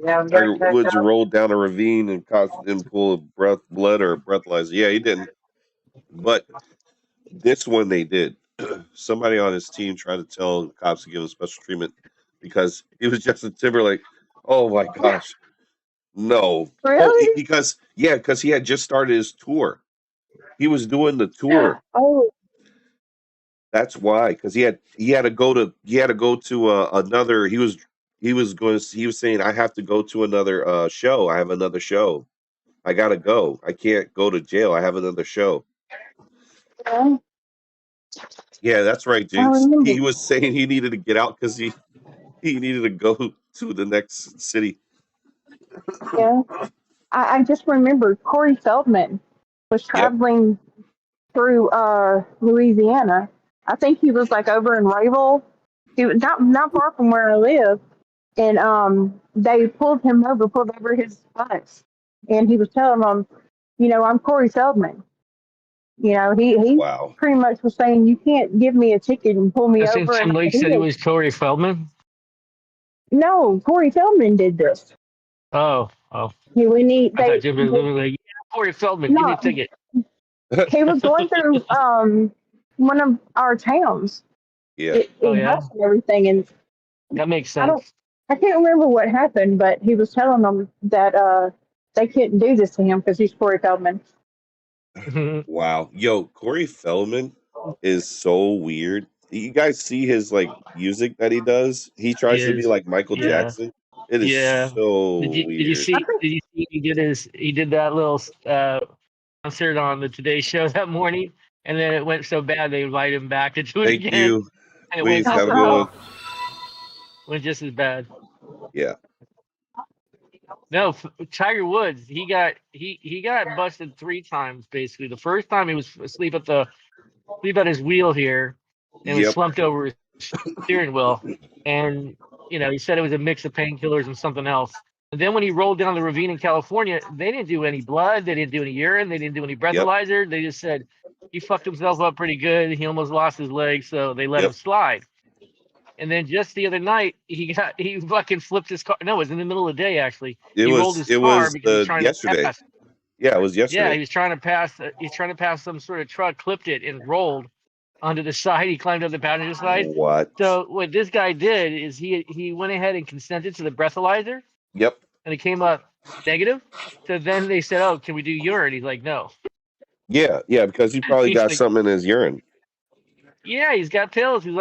Tiger Woods rolled down a ravine and caused him full of blood or breathalyzer. Yeah, he didn't. But this one they did. Somebody on his team tried to tell the cops to give him special treatment because he was Justin Timberlake. Oh my gosh. No. Really? Because he had just started his tour. He was doing the tour. Oh. That's why, because he had to go to another. He was saying I have to go to another show. I have another show. I gotta go. I can't go to jail. I have another show. Yeah. Yeah, that's right, Jinx. He was saying he needed to get out because he needed to go to the next city. Yeah. I just remember Corey Feldman was traveling through Louisiana. I think he was like over in Rayville. He was not far from where I live. And they pulled over his bus. And he was telling them, you know, I'm Corey Feldman. You know, he pretty much was saying, you can't give me a ticket and pull me over. Tim Lake said he was Corey Feldman? No, Corey Feldman did this. Oh. I thought Jim was like, Corey Feldman, give me a ticket. He was going through one of our towns. Yeah. And everything. And that makes sense. I can't remember what happened, but he was telling them that they couldn't do this to him because he's Corey Feldman. Wow. Yo, Corey Feldman is so weird. You guys see his like music that he does? He tries to be like Michael Jackson. It is so weird. Did you see he did that little concert on the Today Show that morning, and then it went so bad they invited him back to do it again. Thank you. And Please have a good one. Went just as bad. Yeah. No, Tiger Woods, he got busted 3 times basically. The first time he was asleep at his wheel here and was slumped over his steering wheel, and you know, he said it was a mix of painkillers and something else. And then when he rolled down the ravine in California, they didn't do any blood, they didn't do any urine, they didn't do any breathalyzer. They just said he fucked himself up pretty good. He almost lost his leg, so they let him slide. And then just the other night, he fucking flipped his car. No, it was in the middle of the day actually. He rolled his car because he was trying yesterday. to pass. Yeah, it was yesterday. Yeah, he was trying to pass. He's trying to pass some sort of truck, clipped it, and rolled onto the side. He climbed up the passenger side. What? So what this guy did is he went ahead and consented to the breathalyzer. Yep. And it came up negative. So then they said, "Oh, can we do urine?" He's like, "No." Yeah, because he probably got something in his urine. Yeah, he's got pills. His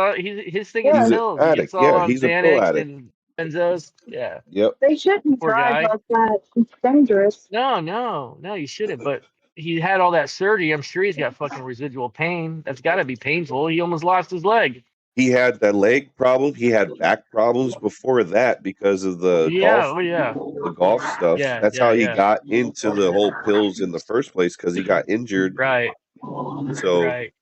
thing is pills. Addict. He's a pill addict. And benzos. Yeah. Yep. They shouldn't drive like that. It's dangerous. No, you shouldn't. But he had all that surgery. I'm sure he's got fucking residual pain. That's got to be painful. He almost lost his leg. He had that leg problem. He had back problems before that because of the golf stuff. Yeah, That's how he got into the whole pills in the first place because he got injured. Right. So Right.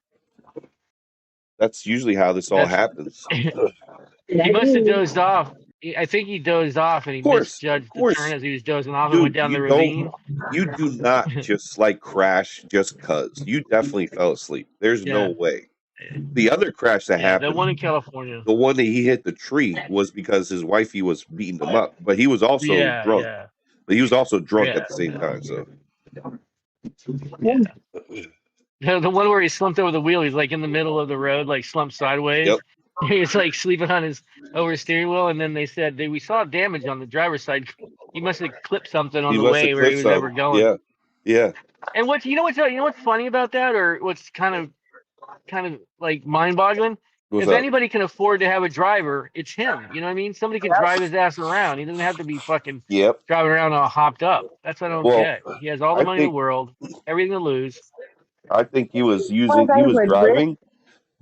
that's usually how this all happens. He must have dozed off. I think he dozed off and he Of course, misjudged the turn as he was dozing off and went dude, down the ravine. you do not just like crash just cause. You definitely fell asleep. There's no way. The other crash that Yeah, happened, the one in California. the one that he hit the tree, was because his wifey was beating him up, but he was also drunk. Yeah. But he was also drunk Yeah. at the same time. So Yeah. The one where he slumped over the wheel, he's like in the middle of the road, like slumped sideways. Yep. He's like sleeping on his over steering wheel, and then they said we saw damage on the driver's side. He must have clipped something on he the must way have where he clipped was ever some. going. Yeah. And what's funny about that, or what's kind of like mind-boggling? What's If up? anybody can afford to have a driver, it's him. You know what I mean? Somebody can drive his ass around. He doesn't have to be fucking driving around all hopped up. That's what I don't get. He has all the money in the world, everything to lose. I think he was driving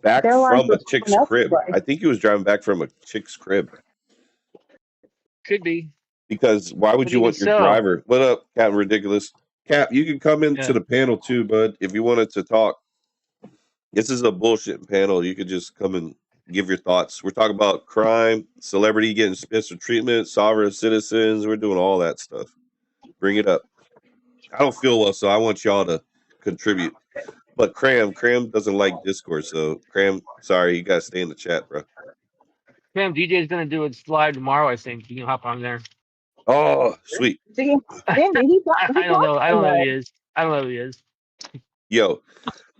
back from a chick's crib. I think he was driving back from a chick's crib. Could be. Because why would But you want even your so- driver? What up, Captain Ridiculous? Cap, you can come into the panel too, bud, if you wanted to talk. This is a bullshit panel. You could just come and give your thoughts. We're talking about crime, celebrity getting special treatment, sovereign citizens. We're doing all that stuff. Bring it up. I don't feel well, so I want y'all to contribute. But Cram doesn't like Discord, so Cram, sorry, you gotta stay in the chat, bro. Cam, DJ's gonna do it live tomorrow. I think you can hop on there. Oh, sweet. I don't know. I don't know who he is. I don't know who he is. Yo,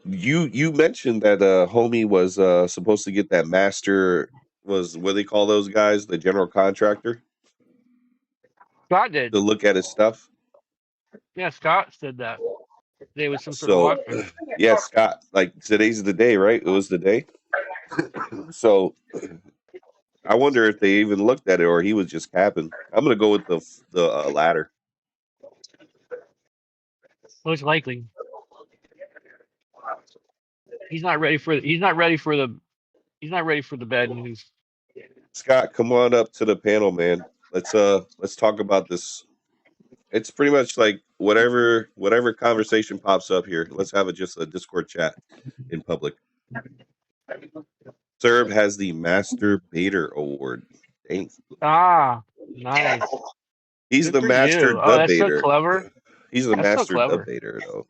you mentioned that homie was supposed to get that master, was what they call those guys, the general contractor, Scott did. to look at his stuff. Yeah, Scott said that. There was some sort So of walkthrough. yeah, Scott, like today's the day, right? It was the day. So I wonder if they even looked at it or he was just capping. I'm gonna go with the latter. Most likely. He's not ready for the bad news. Scott, come on up to the panel, man. Let's talk about this. It's pretty much like whatever conversation pops up here. Let's have just a Discord chat in public. Serb has the Master Baiter Award. Dang. Ah, nice. He's Good the for master you. Oh, that's so debater. clever. He's the That's so master clever. debater, though.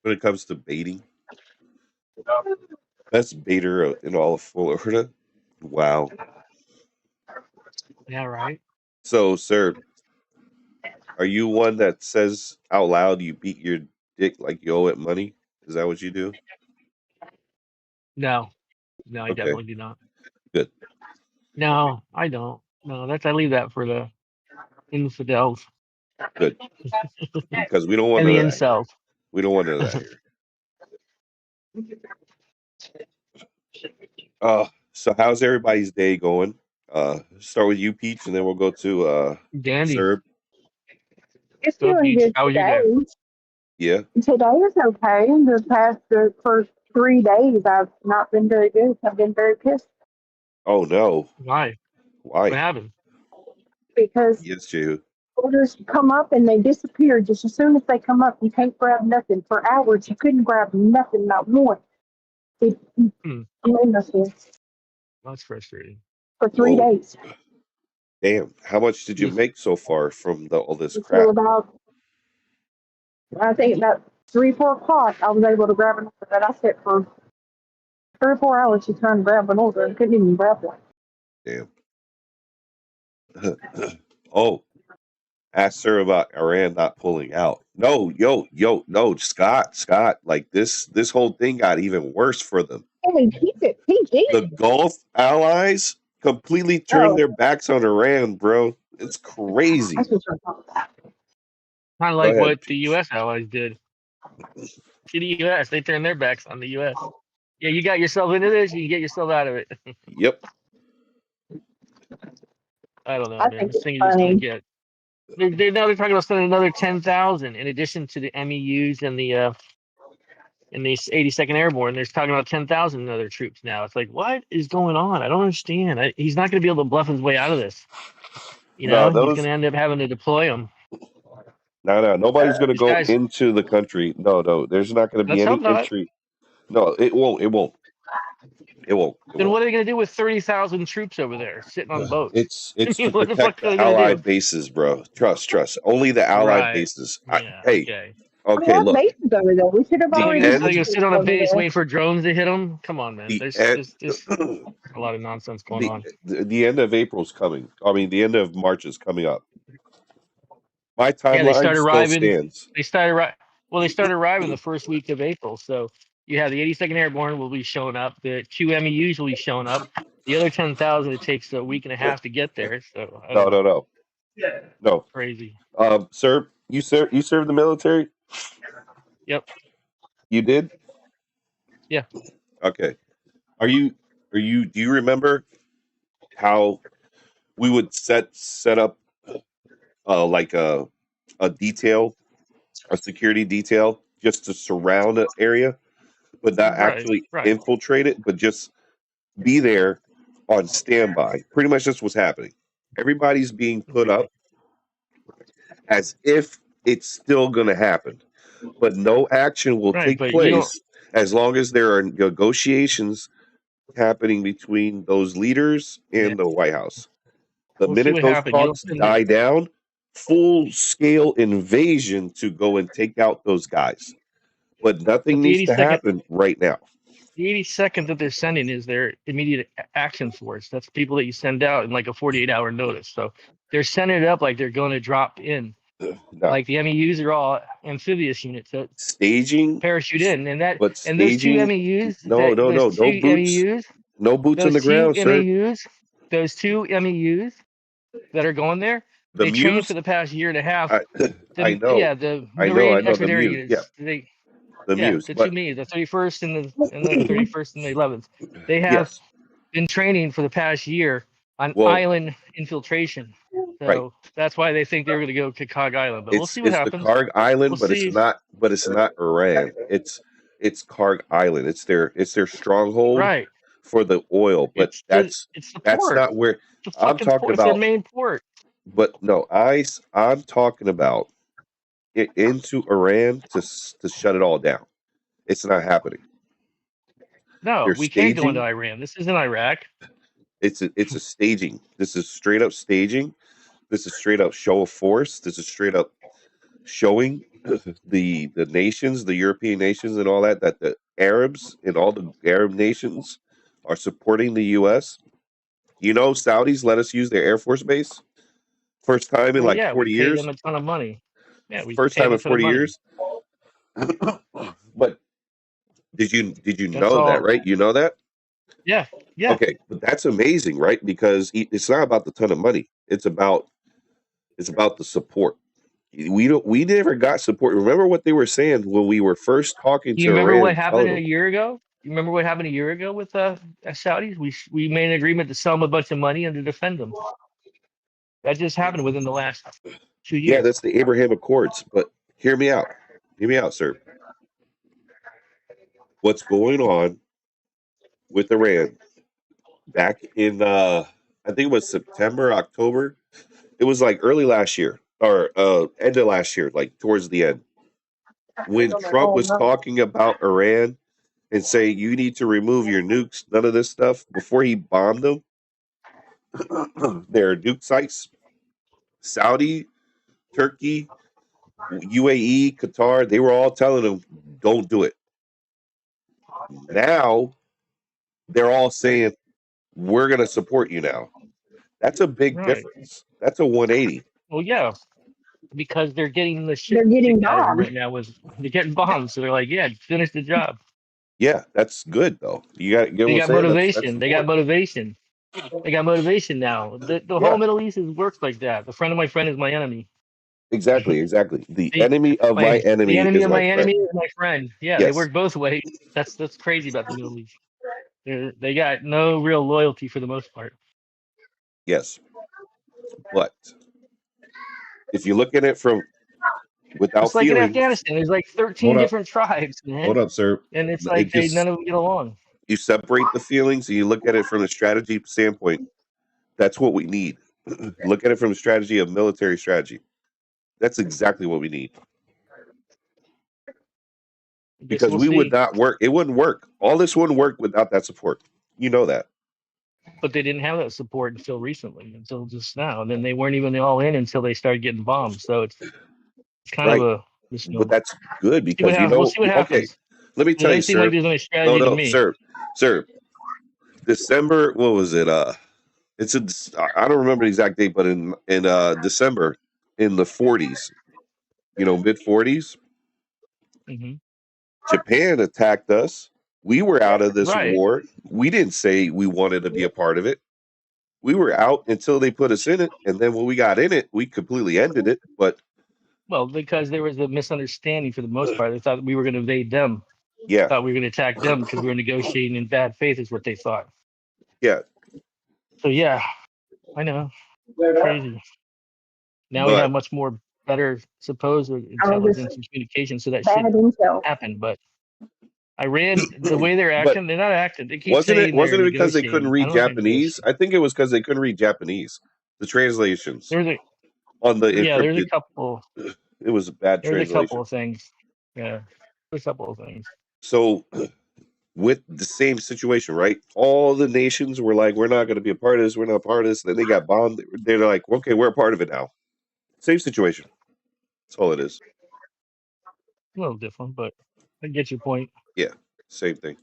When it comes to baiting, best baiter in all of Florida. Wow. Yeah, right. So, sir, are you one that says out loud you beat your dick like you owe it money? Is that what you do? No, I Okay. definitely do not. Good. No, I don't. No, I leave that for the infidels. Good. Because we don't want And the none of that here. incels. We don't want none of that here. So how's everybody's day going? Start with you, Peach, and then we'll go to Dandy. Serb. It's Go, doing Peach. good How was your today. day? Yeah. Today is okay. The first 3 days, I've not been very good. I've been very pissed Oh no. Why? Why? What happened? because Yes, Jehu. orders come up and they disappear just as soon as they come up. You can't grab nothing for hours. You couldn't grab nothing, not one. It made us That's frustrating. for 3 days. Damn. How much did you make so far from all this Until crap? about, I think about 3-4 o'clock, I was able to grab an order that I set for 3 or 4 hours to try and grab an order and couldn't even grab one. Damn. Oh, ask her about Iran not pulling out. No, no, Scott. Like this whole thing got even worse for them. Hey, keep it PG. The Gulf allies completely turned their backs on Iran, bro. It's crazy. That's what you're talking about. Kind of like ahead, what the U.S. allies did. See the U.S. They turned their backs on the U.S. Yeah, you got yourself into this, you get yourself out of it. Yep. I don't know, I man. think This it's thing is just funny. gonna get. They're talking about spending another 10,000 in addition to the MEUs and the 82nd Airborne. They're talking about 10,000 other troops now. It's like, what is going on? I don't understand. He's not going to be able to bluff his way out of this. You know, No, he's going to end up having to deploy them. No. Nobody's going to These go guys, into the country. No. There's not going to be let's any hope not. entry. No, it won't. Then what are they going to do with 30,000 troops over there sitting on boats? It's I to mean, what the fuck protect are the they going to do? allied bases, bro. Trust. Only the allied Right. bases. Yeah. Okay. We have Look. bases over there. We should have The So already they're end. going to sit on a over base there. waiting for drones to hit them? Come on, man. The There's end. a lot of nonsense going on. The end of April's coming. I mean, the end of March is coming up. My Yeah, they timeline started still arriving. stands. They started arriving the first week of April. So you have the 82nd Airborne will be showing up. The 2 MEUs will be showing up. The other 10,000, it takes a week and a half to get there. So I don't know. No. Crazy. Sir, you served the military? Yep. You did? Yeah. Okay. Do you remember how we would set up like a detail, a security detail just to surround an area, but not actually infiltrate it, but just be there on standby? Pretty much that's what's happening. Everybody's being put up as if it's still going to happen, but no action will take place as long as there are negotiations happening between those leaders and the White House. The minute those talks die down, full-scale invasion to go and take out those guys. But nothing needs to happen right now. The 82nd that they're sending is their immediate action force. That's people that you send out in like a 48-hour notice. So they're sending it up like they're going to drop in. No. Like the MEUs are all amphibious units that staging parachute in, and but those two staging, MEUs, no boots, no boots on the ground, sir. Those two MEUs that are going there, they trained for the past year and a half. I know. Yeah, the I Marine know Expeditionary the units. MEUs. The MEUs, two but MEUs, the 31st and the 31st and the 11th. They have been training for the past year on island infiltration. So that's why they think they're going to go to Cog Island. But we'll see what happens. It's the Cog Island, We'll it's not Iran. It's Cog Island. It's their stronghold for the oil. But it's the port. Not where I'm talking It's about. their main port. But no, I'm talking about it into Iran to shut it all down. It's not happening. No, we can't go into Iran. This isn't Iraq. It's a staging. This is straight up staging. This is straight up show of force. This is straight up showing the nations, the European nations and all that the Arabs and all the Arab nations are supporting the U.S. You know, Saudis let us use their Air Force base. First time in 40 years. We pay them a ton of money. Yeah, we first time in 40 years. But did you know that, right? You know that? Yeah. Okay, but that's amazing, right? Because it's not about the ton of money. It's about the support. We never got support. Remember what they were saying when we were first talking to Iran? You remember what happened a year ago? You remember what happened a year ago with Saudis? We made an agreement to sell them a bunch of money and to defend them. That just happened within the last 2 years. Yeah, that's the Abraham Accords. But hear me out. Hear me out, sir. What's going on with Iran? Back in I think it was September, October. It was like early last year or end of last year, like towards the end. When Trump was talking about Iran and saying you need to remove your nukes, none of this stuff, before he bombed them, their nuke sites, Saudi, Turkey, UAE, Qatar, they were all telling them, don't do it. Now they're all saying, we're going to support you now. That's a big difference. That's a 180. Well, yeah, because they're getting the shit. They're getting bombed right now. They're getting bombed, so they're like, yeah, finish the job. Yeah, that's good though. You got They got motivation. They got motivation. They got motivation now. The whole Middle East works like that. The friend of my friend is my enemy. Exactly. The enemy of my enemy. The enemy is of my friend. enemy is my friend. Yeah, Yes. They work both ways. That's crazy about the Middle East. They got no real loyalty for the most part. Yes, but if you look at it from without it's like feelings, in Afghanistan, there's like 13 different tribes, man. Hold up, sir. And it's like none of them get along. You separate the feelings and you look at it from a strategy standpoint. That's what we need. Look at it from a strategy of military strategy. That's exactly what we need. Guess Because we'll we would see. not work. It wouldn't work. All this wouldn't work without that support. You know that. But they didn't have that support until recently, until just now. And then they weren't even all in until they started getting bombed. So it's kind Right. of a misnomer. But that's good See what because, you happens. We'll know, see what okay, happens. let me It tell you, doesn't seem like sir. there's any No, strategy to no, me. sir. December, what was it? It's I don't remember the exact date, but in December, in the 40s, you know, mid 40s, Hmm. Japan attacked us. We were out of this Right. war. We didn't say we wanted to be a part of it. We were out until they put us in it, and then when we got in it, we completely ended it. But Well, because there was a misunderstanding for the most part. They thought we were going to invade them. yeah, Thought we were going to attack them because we were negotiating in bad faith, is what they thought. yeah. So yeah, I know. Crazy. Now we But have much more better supposed intelligence and communication, so that shit Bad intel. happened. But Iran, the way they're but acting, they're not acting. They keep wasn't saying they're it because they couldn't negotiating. I read don't think they're Japanese? negotiating. I think it was because they couldn't read Japanese. The translations There's on the there's a encrypted. couple. It was a bad There's a couple translation. of things. Yeah, there's a couple of things. So with the same situation, right? All the nations were like, "We're not going to be a part of this. We're not a part of this." Then they got bombed. They're like, "Okay, we're a part of it now." Same situation. That's all it is. A little different, but I get your point. Yeah, same thing.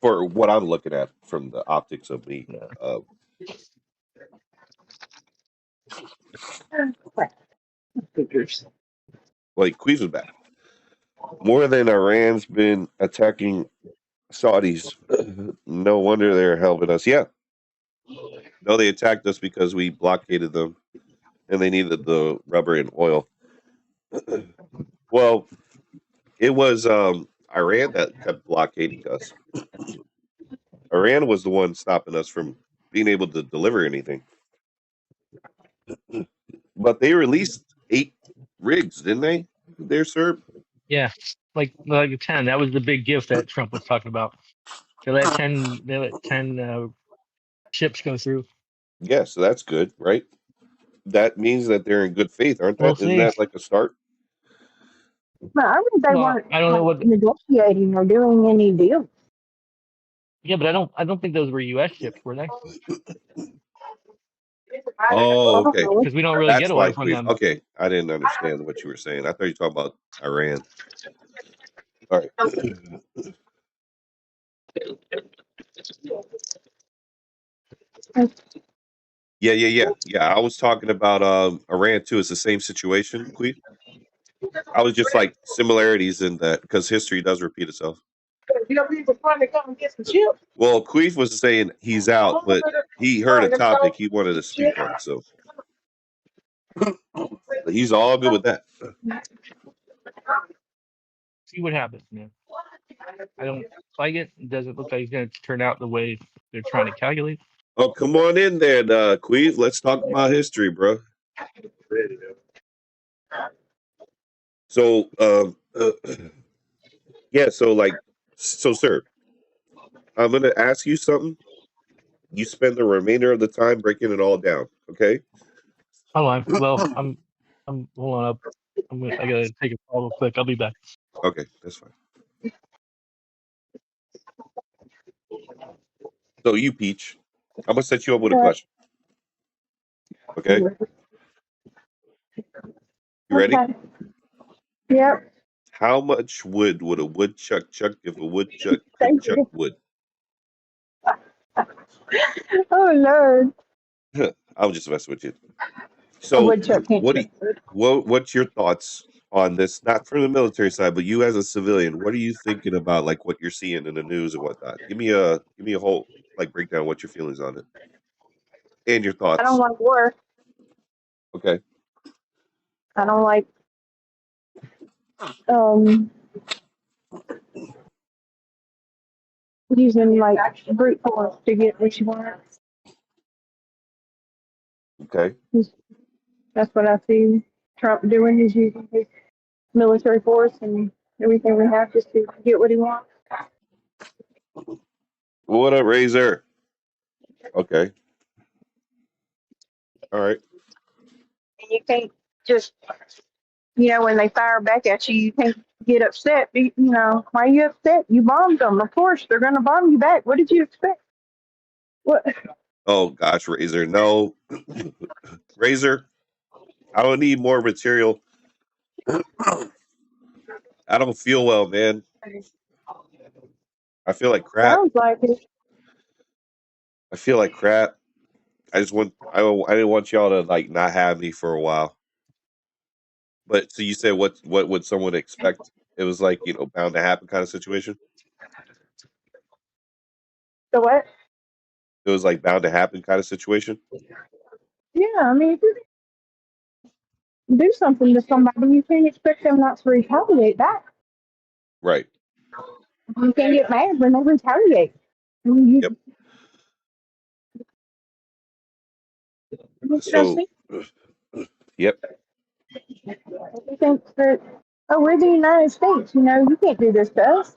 For what I'm looking at from the optics of me, Yeah. like Queez was back. More than Iran's been attacking Saudis. No wonder they're helping us. Yeah. No, they attacked us because we blockaded them and they needed the rubber and oil. Well, it was Iran that kept blockading us. Iran was the one stopping us from being able to deliver anything. But they released 8 rigs, didn't they? There, sir. Yeah, like 10. That was the big gift that Trump was talking about. They let 10 ships go through. Yeah, so that's good, right? That means that they're in good faith, aren't We'll that? Isn't see. that like a start? But I read they Well, weren't I don't know what. negotiating or doing any deals. Yeah, but I don't think those were U.S. ships, were they? Oh, okay. Because we don't really get That's oil why from Queez. them. Okay, I didn't understand what you were saying. I thought you were talking about Iran. All right. Yeah. I was talking about Iran too. It's the same situation, Queef. I was just like similarities in that because history does repeat itself. Well, Queef was saying he's out, but he heard a topic he wanted to speak on, so he's all good with that. See what happens, man. I don't like it. It doesn't look like it's going to turn out the way they're trying to calculate. Oh, come on in there, Queef. Let's talk about history, bro. So, yeah. So, sir, I'm gonna ask you something. You spend the remainder of the time breaking it all down, okay? Hold on. Well, I'm hold on up. I gotta take a call real quick. I'll be back. Okay, that's fine. So you, Peach, I'm gonna set you up with a question. Okay? You ready? Okay. Yep. How much wood would a woodchuck chuck if a woodchuck could chuck wood? Oh Lord. I was just messing with you. A So, woodchuck can't what do chuck wood. what's your thoughts on this? Not from the military side, but you as a civilian, what are you thinking about, like what you're seeing in the news and whatnot? Give me a whole like breakdown. What's your feelings on it and your I don't thoughts? like war. Okay. I don't like um using like brute force to get what you want. Okay. That's what I see Trump doing, is using his military force and everything we have just to get what he wants. What up, Razor? Okay. All right. And you can't just you know, when they fire back at you, you can't get upset. You know, why are you upset? You bombed them. Of course, they're going to bomb you back. What did you expect? What? Oh gosh, Razor, no, Razor. I don't need more material. I don't feel well, man. I feel like crap. Sounds like it. I feel like crap. I didn't want y'all to like not have me for a while. But so you said what would someone expect? It was like, you know, bound to happen kind of situation. So what? It was like bound to happen kind of situation. Yeah, I mean, if you do something to somebody, you can't expect them not to retaliate back. Right. You can't get mad when they retaliate. I mean, Yep. you So, yep. You think that, oh, we're the United States, you know, you can't do this to us.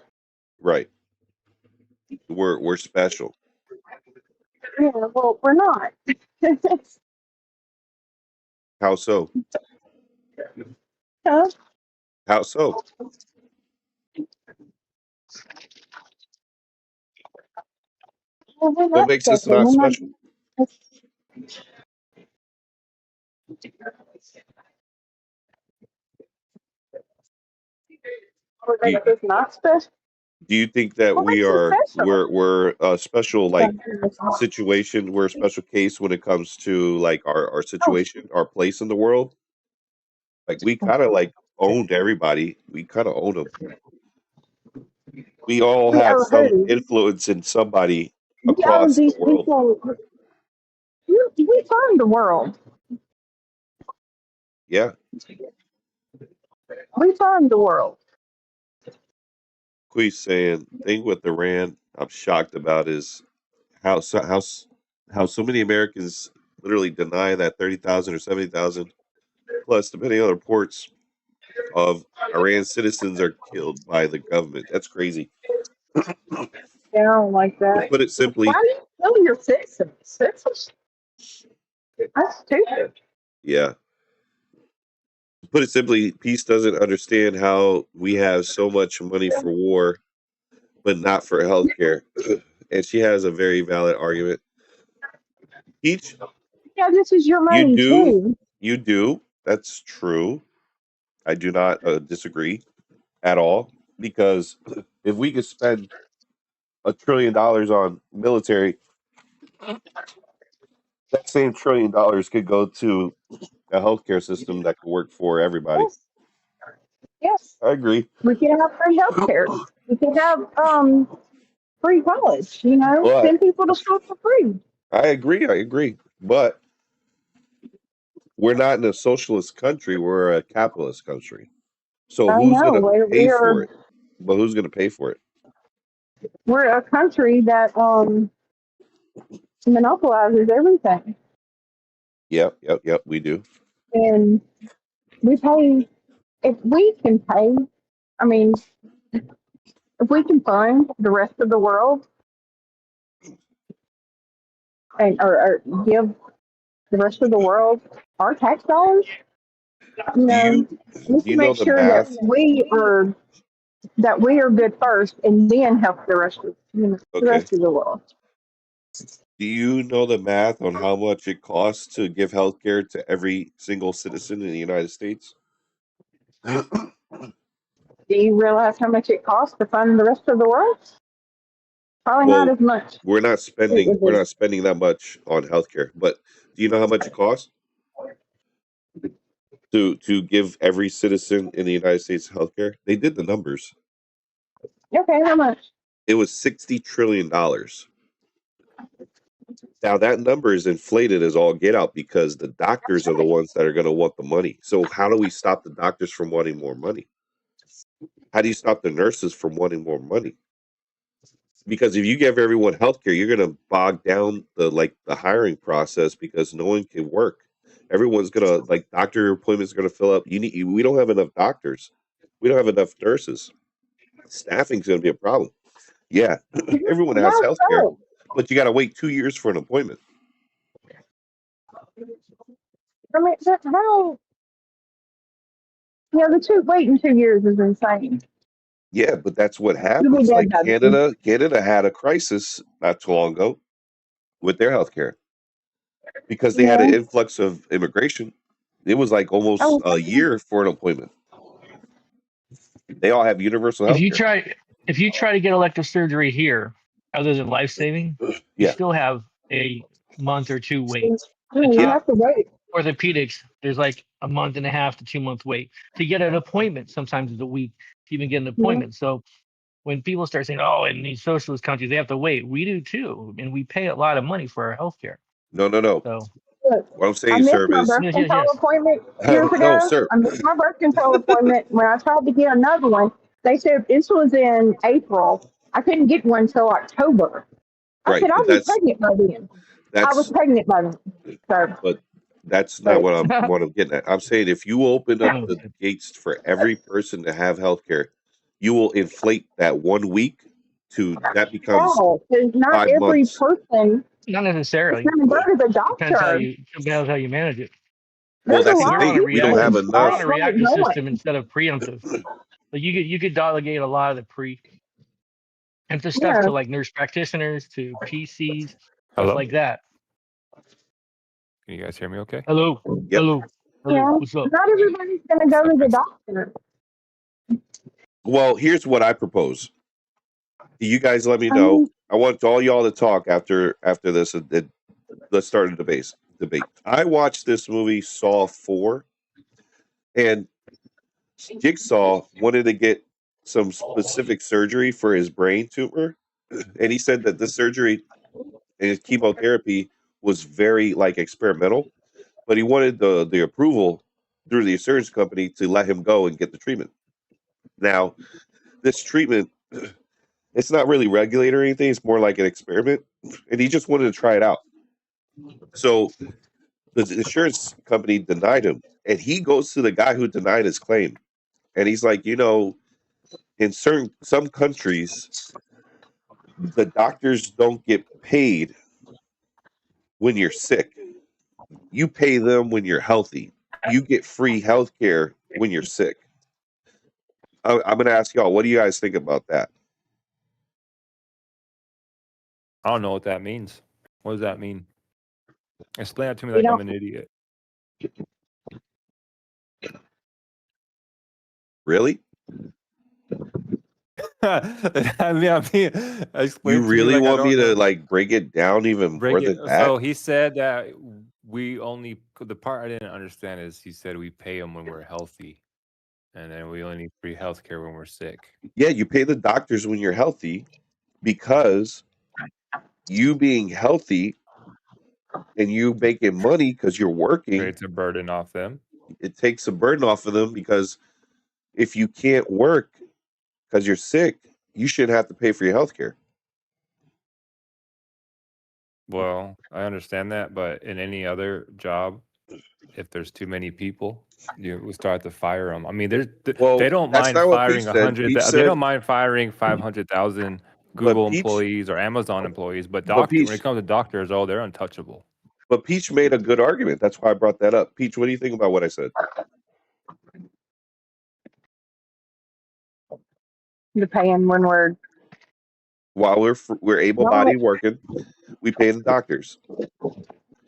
Right. We're special. Yeah, well, we're not. How so? Huh? How so? Well, we're What not makes us special. not We're not. special? What Do you, makes us not special? do you think that What makes us special? we're a special like situation? We're a special case when it comes to like our situation, our place in the world. Like we kind of like owned everybody. We kind of own them. We all We have owe some who? influence in somebody We owe across the these world. people. We farm the world. Yeah. We farm the world. Quee's saying thing with Iran I'm shocked about is how so many Americans literally deny that 30,000 or 70,000 plus, depending on reports, of Iran citizens are killed by the government. That's crazy. Yeah, I don't like To that. put it Why simply, do you kill your citizens? Citizens? That's stupid. yeah. To put it simply, peace doesn't understand how we have so much money for war, but not for healthcare. And she has a very valid argument. Each Yeah, this is your you money do, too. you do. That's true. I do not disagree at all, because if we could spend $1 trillion on military, that same $1 trillion could go to a healthcare system that could work for everybody. Yes. Yes. I agree. We can have free health care. We can have free college, you know, But send people to school for free. I agree. But we're not in a socialist country, we're a capitalist country. So I who's know. gonna pay for We're it? But who's gonna pay for it? we're a country that monopolizes everything. Yep, we do. And we pay if we can pay, I mean, if we can fund the rest of the world and or give the rest of the world our tax dollars, you Do know, you we do you can know make the sure that math? we are good first and then help the rest of the Okay. rest of the world. Do you know the math on how much it costs to give healthcare to every single citizen in the United States? Do you realize how much it costs to fund the rest of the world? Probably not Well, as much. we're not spending that much on healthcare, but do you know how much it costs to give every citizen in the United States healthcare? They did the numbers. Okay, how much? It was $60 trillion. Now that number is inflated as all get out because the doctors are the ones that are going to want the money. So how do we stop the doctors from wanting more money? How do you stop the nurses from wanting more money? Because if you give everyone healthcare, you're going to bog down the hiring process because no one can work. Everyone's going to doctor appointments are going to fill up. We don't have enough doctors. We don't have enough nurses. Staffing's going to be a problem. Yeah, everyone has How healthcare, so? but you got to wait 2 years for an appointment. I mean, how Yeah, waiting 2 years is insane. Yeah, but that's what You'll be happens. dead Like by then. Canada had a crisis not too long ago with their healthcare because they had Yeah. an influx of immigration. It was like almost Oh, a year for an appointment. They all have universal If you healthcare. try to get elective surgery here, other than life saving, you Yeah, still have a month or two wait. The you top have to wait. orthopedics, there's like a month and a half to 2 month wait to get an appointment. Sometimes it's a week to even get an Yeah. appointment. So when people start saying, "Oh, in these socialist countries they have to wait," we do too, and we pay a lot of money for our healthcare. no. So Look, What I'm I saying, missed sir, my is birth yes, yes, control yes. appointment years no, ago. sir. I missed my birth control appointment. When I tried to get another one, they said this was in April. I couldn't get one till October. I Right, said but I'll be pregnant by then. I was that's pregnant by then. So, but that's not but what I'm getting at. I'm saying if you open up Oh, the gates for every person to have healthcare, you will inflate that 1 week to that becomes no, because not 5 every months. person not is necessarily. going to go to the Depends doctor. how you manage it. Well, There's a that's See, the lot we're of on a thing. We don't have people reactive we're that on enough. a won't reactive know system it. instead of preemptive. Like you could delegate a lot of the preemptive stuff Yeah. to like nurse practitioners, to PCs, stuff Hello? like that. Can you guys hear me okay? Hello, Yep. Yeah. what's up? Not everybody's going to go to the Okay. doctor. Well, here's what I propose. You guys let me I know. mean, I want all y'all to talk after this. Let's start a debate. I watched this movie Saw 4, and Jigsaw wanted to get some specific surgery for his brain tumor, and he said that this surgery and his chemotherapy was very like experimental, but he wanted the approval through the insurance company to let him go and get the treatment. Now, this treatment, it's not really regulated or anything. It's more like an experiment, and he just wanted to try it out. So the insurance company denied him, and he goes to the guy who denied his claim, and he's like, in some countries, the doctors don't get paid when you're sick. You pay them when you're healthy. You get free health care when you're sick. I'm going to ask y'all, what do you guys think about that? I don't know what that means. What does that mean? Explain that to me you like know, I'm an idiot. Really? I mean, explain You it to me really like I want me don't to know. like break it down even Break more it. than that? So he said that the part I didn't understand is he said we pay them when we're healthy, and then we only need free healthcare when we're sick. Yeah, you pay the doctors when you're healthy because you being healthy and you making money because you're working, Creates a burden off them. it takes a burden off of them because if you can't work because you're sick, you shouldn't have to pay for your health care. Well, I understand that, but in any other job, if there's too many people, we start to fire them. I mean, Well, they don't that's mind not what firing Peach said. 100. Peach They said, don't mind firing 500,000 but Google Peach, employees or Amazon employees, but but when it Peach, comes to doctors, oh, they're untouchable. but Peach made a good argument. That's why I brought that up. Peach, what do you think about what I said? to pay him when we're While we're able-bodied working, we pay the doctors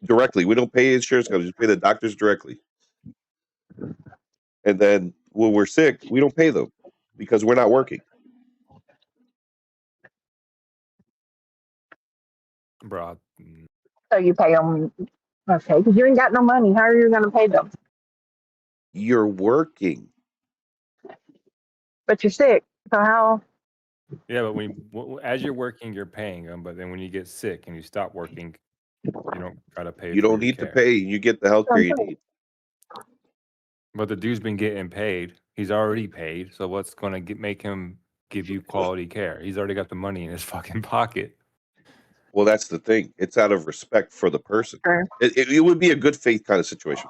directly. We don't pay insurance companies. We pay the doctors directly. And then when we're sick, we don't pay them because we're not working. Bro. so you pay them. Okay, because you ain't got no money. How are you going to pay them? You're working. But you're sick. So how? Yeah, but as you're working, you're paying them. But then when you get sick and you stop working, you don't gotta pay You for don't your need to care. pay. You get the health care you need. But the dude's been getting paid. He's already paid. So what's gonna make him give you quality care? He's already got the money in his fucking pocket. Well, that's the thing. It's out of respect for the person. It would be a good faith kind of situation.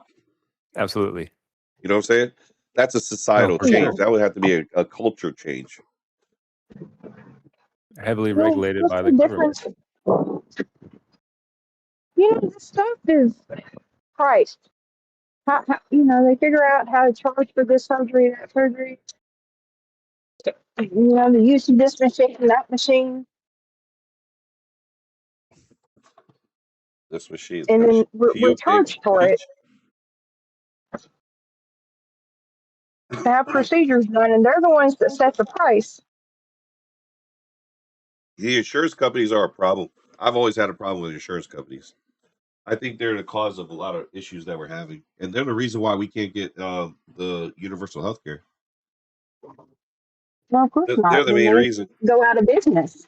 Absolutely. You know what I'm saying? That's a societal for change. sure. That would have to be a culture change. Heavily Well, regulated what's by the the government. difference? You know, this stuff is priced. They figure out how to charge for this surgery, that surgery. The use of this machine, that machine, This machine. and then we're Puke, baby. charged for it to have procedures done, and they're the ones that set the price. The insurance companies are a problem. I've always had a problem with insurance companies. I think they're the cause of a lot of issues that we're having, and they're the reason why we can't get the universal health care. Well, of course They're not. the main reason. Go out of business.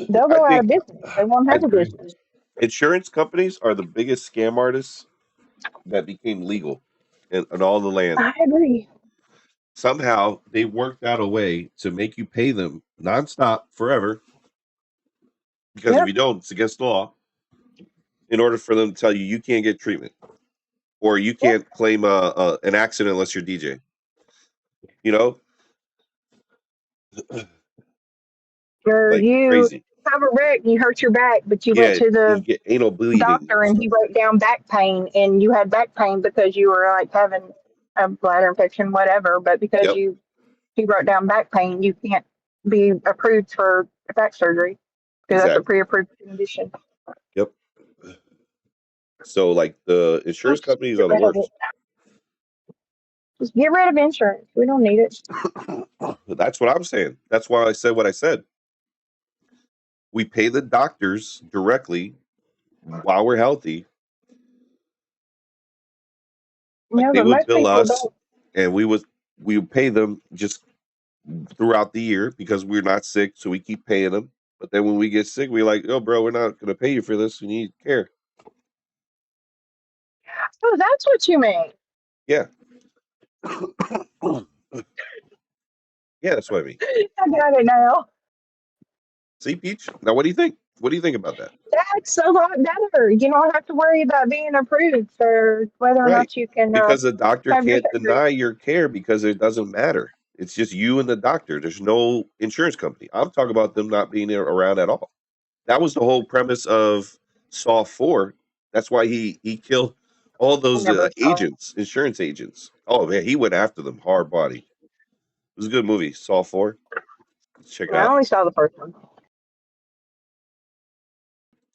They'll I go out think of business. They won't I have a agree. business. Insurance companies are the biggest scam artists that became legal in all the land. I agree. Somehow they worked out a way to make you pay them nonstop forever, because if you don't, it's against the law, in order for them to tell you can't get treatment or you can't claim an accident unless you're DJ. Or Like you crazy. have a wreck and you hurt your back, but you went to You the get anal bleeding. doctor and he wrote down back pain, and you had back pain because you were like having a bladder infection, whatever. But because he wrote down back pain, you can't be approved for back surgery because that's a pre-approved condition. Yep. So like the insurance companies are the worst. Just get rid of insurance. We don't need it. That's what I'm saying. That's why I said what I said. We pay the doctors directly while we're healthy. Like they would bill us, and we would pay them just throughout the year because we're not sick, so we keep paying them. But then when we get sick, we're like, "Oh, bro, we're not going to pay you for this. We need care." Oh, that's what you mean. Yeah. Yeah, that's what I mean. I got it now. See, Peach? Now, what do you think? What do you think about that? That's a lot better. You don't have to worry about being approved for whether or not you can. Because the doctor can't deny your care because it doesn't matter. It's just you and the doctor. There's no insurance company. I'm talking about them not being around at all. That was the whole premise of Saw 4. That's why he killed all those agents, insurance agents. Oh, man, he went after them hard body. It was a good movie, Saw 4. Let's check it out. I only saw the first one.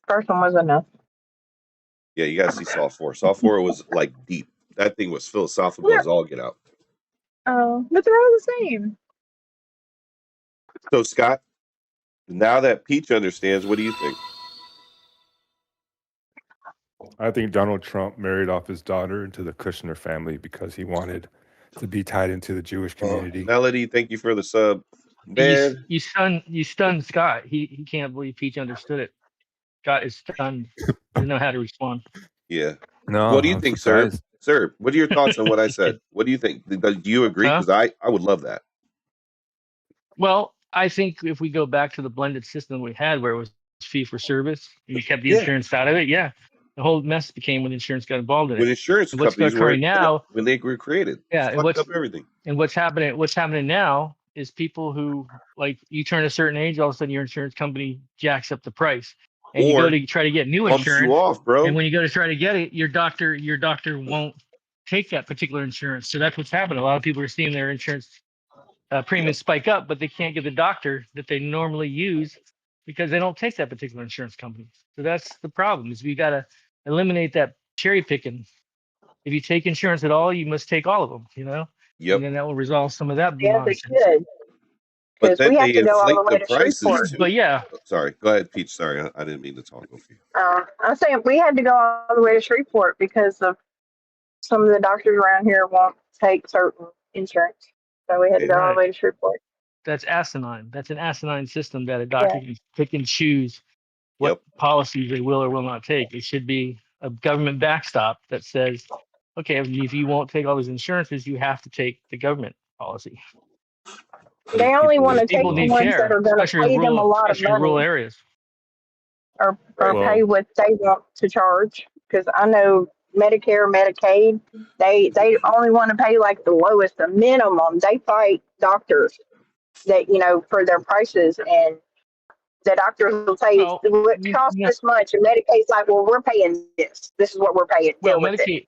First one was enough. Yeah, you got to see Saw 4. Saw 4 was like deep. That thing was philosophical as all get out. Oh, but they're all the same. So, Scott, now that Peach understands, what do you think? I think Donald Trump married off his daughter into the Kushner family because he wanted to be tied into the Jewish community. Melody, thank you for the sub. Man, you stunned Scott. He can't believe Peach understood it. Scott is stunned. He doesn't know how to respond. Yeah. No. What do you think, sir? Sir, what are your thoughts on what I said? What do you think? Do you agree? Because I would love that. Well, I think if we go back to the blended system we had where it was fee for service and you kept the insurance out of it, the whole mess became when insurance got involved in it. When insurance companies were now, when they were created, and fucked up everything. And what's happening now is people who, like, you turn a certain age, all of a sudden your insurance company jacks up the price. And you go to try to get new insurance, you off, bro. And when you go to try to get it, your doctor won't take that particular insurance. So that's what's happening. A lot of people are seeing their insurance premiums spike up, but they can't get the doctor that they normally use because they don't take that particular insurance company. So that's the problem. Is we got to eliminate that cherry picking. If you take insurance at all, you must take all of them. Yep. And then that will resolve some of that. Yeah, they should. But then we have they to go all the way inflate the to prices Shreveport. too. But yeah. Sorry, go ahead, Peach. Sorry, I didn't mean to talk over you. I'm saying we had to go all the way to Shreveport because of some of the doctors around here won't take certain insurance. So we had to go all the way to Shreveport. That's asinine. That's an asinine system that a doctor can pick and choose what policies they will or will not take. It should be a government backstop that says, okay, if you won't take all these insurances, you have to take the government policy. They only want to take the ones that are going to pay them a lot of money. Rural areas. Or pay what they want to charge. Because I know Medicare, Medicaid, they only want to pay like the lowest, the minimum. They fight doctors that, for their prices, and The doctors will tell you it costs this much, and Medicaid's like, well, we're paying this. This is what we're paying. Well, Deal with it.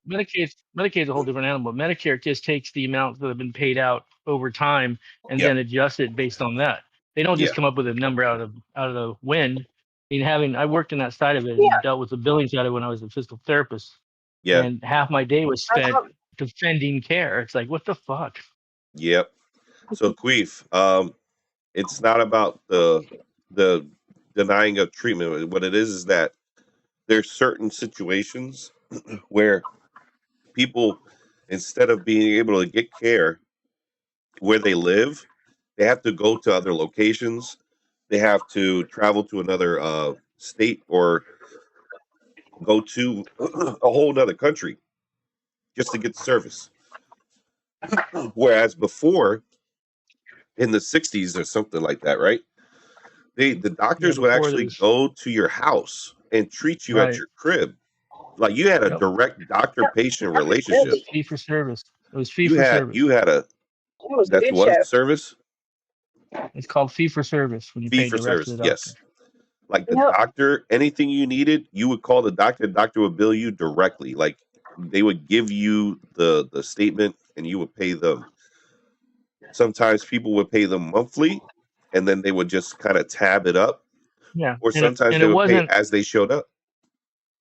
Medicaid's a whole different animal. Medicare just takes the amounts that have been paid out over time and then adjusts it based on that. They don't just come up with a number out of the wind. I worked in that side of it and dealt with the billing side of it when I was a physical therapist. Yeah. And half my day was spent defending care. It's like, what the fuck? Yep. So Queef, it's not about the denying of treatment. What it is that there's certain situations where people, instead of being able to get care where they live, they have to go to other locations. They have to travel to another state or go to a whole nother country just to get the service. Whereas before, in the 60s or something like that, right? The doctors would actually go to your house and treat you at your crib. Like you had a direct doctor-patient relationship. Fee for service. It was fee for service. You had a that's what service? It's called fee for service when you Fee pay for direct service, to the doctor. yes. Like the doctor, anything you needed, you would call the doctor would bill you directly. Like they would give you the statement and you would pay them. Sometimes people would pay them monthly and then they would just kind of tab it up. Yeah. Or sometimes they would pay as they showed up.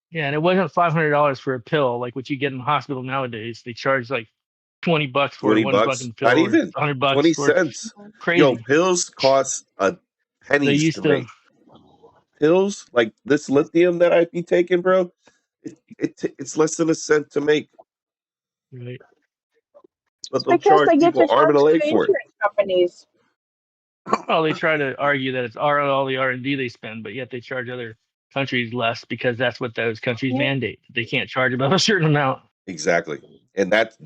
Yeah, and it wasn't $500 for a pill like what you get in the hospital nowadays. They charge like $20 for one fucking pill. Not even $100. 20 cents. Crazy. Yo, pills cost a pennies to make. Pills like this lithium that I'd be taking, bro. It's less than a cent to make. Right. But they'll charge people arm and a leg for it. Companies. Well, they try to argue that it's all the R&D they spend, but yet they charge other countries less because that's what those countries mandate. They can't charge above a certain amount. Exactly. And that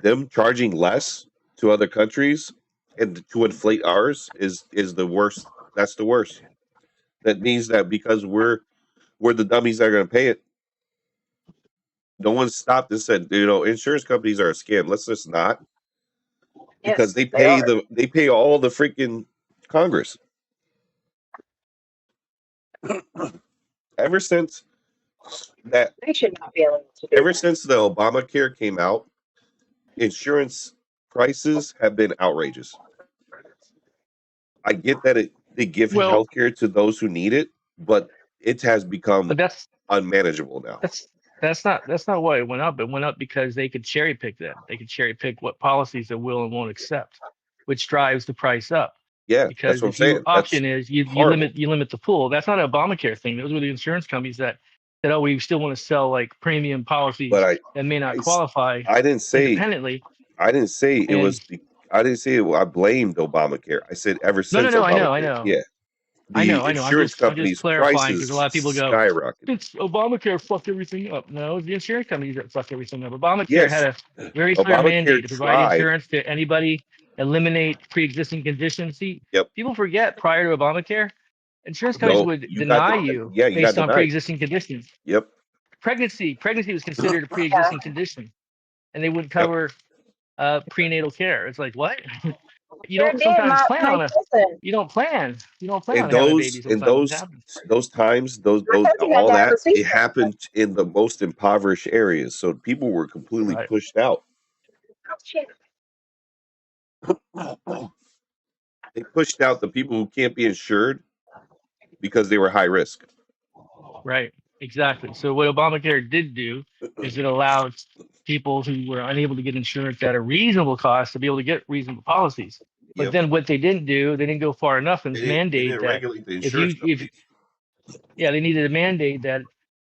them charging less to other countries and to inflate ours is the worst. That's the worst. That means that because we're the dummies that are going to pay it. No one stopped and said, insurance companies are a scam. Let's just not. Because they pay all the freaking Congress. Ever since that, they should not be able to do ever since the Obamacare came out, insurance prices have been outrageous. I get that they give healthcare to those who need it, but it has become unmanageable now. That's not why it went up. It went up because they could cherry pick them. They could cherry pick what policies they will and won't accept, which drives the price up. Yeah, because that's what I'm saying. Your option is you limit the pool. That's not an Obamacare thing. Those were the insurance companies that said, "Oh, we still want to sell like premium policies that may not qualify." I didn't say independently. I didn't say it was. I didn't say I blamed Obamacare. I said ever since. No, Obamacare, I know. Yeah. I know. Insurance I'm companies' just clarifying prices because a lot of people go, skyrocketed. "It's Obamacare fucked everything up." No, the insurance companies that fucked everything up. Obamacare had a very clear mandate to provide insurance to anybody, eliminate pre-existing conditions. See, people forget prior to Obamacare, insurance companies would deny you based on pre-existing conditions. Yep. Pregnancy was considered a pre-existing condion, and they wouldn't cover prenatal care. It's like, what? You don't sometimes plan on it. You don't plan on having a baby. In those times, all that it happened in the most impoverished areas, so people were completely pushed out. They pushed out the people who can't be insured because they were high risk. Right. Exactly. So what Obamacare did do is it allowed people who were unable to get insurance at a reasonable cost to be able to get reasonable policies. But then what they didn't do, they didn't go far enough and mandate that they needed to mandate that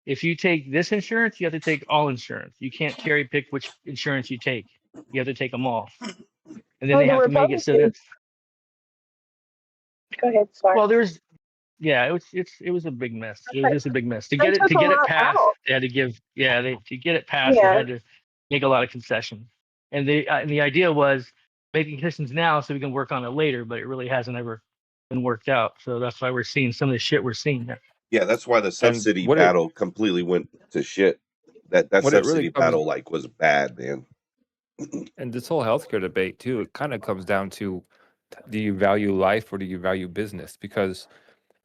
if you take this insurance, you have to take all insurance. You can't cherry pick which insurance you take. You have to take them all. And then they have to make it so that. Go ahead. Sorry. Well, it was a big mess. It was just a big mess. To get it passed, they had to give they had to make a lot of concessions. And the idea was making concessions now so we can work on it later, but it really hasn't ever been worked out. So that's why we're seeing some of the shit we're seeing now. Yeah, that's why the subsidy battle completely went to shit. That subsidy battle was bad, man. And this whole healthcare debate too, it kind of comes down to, do you value life or do you value business? Because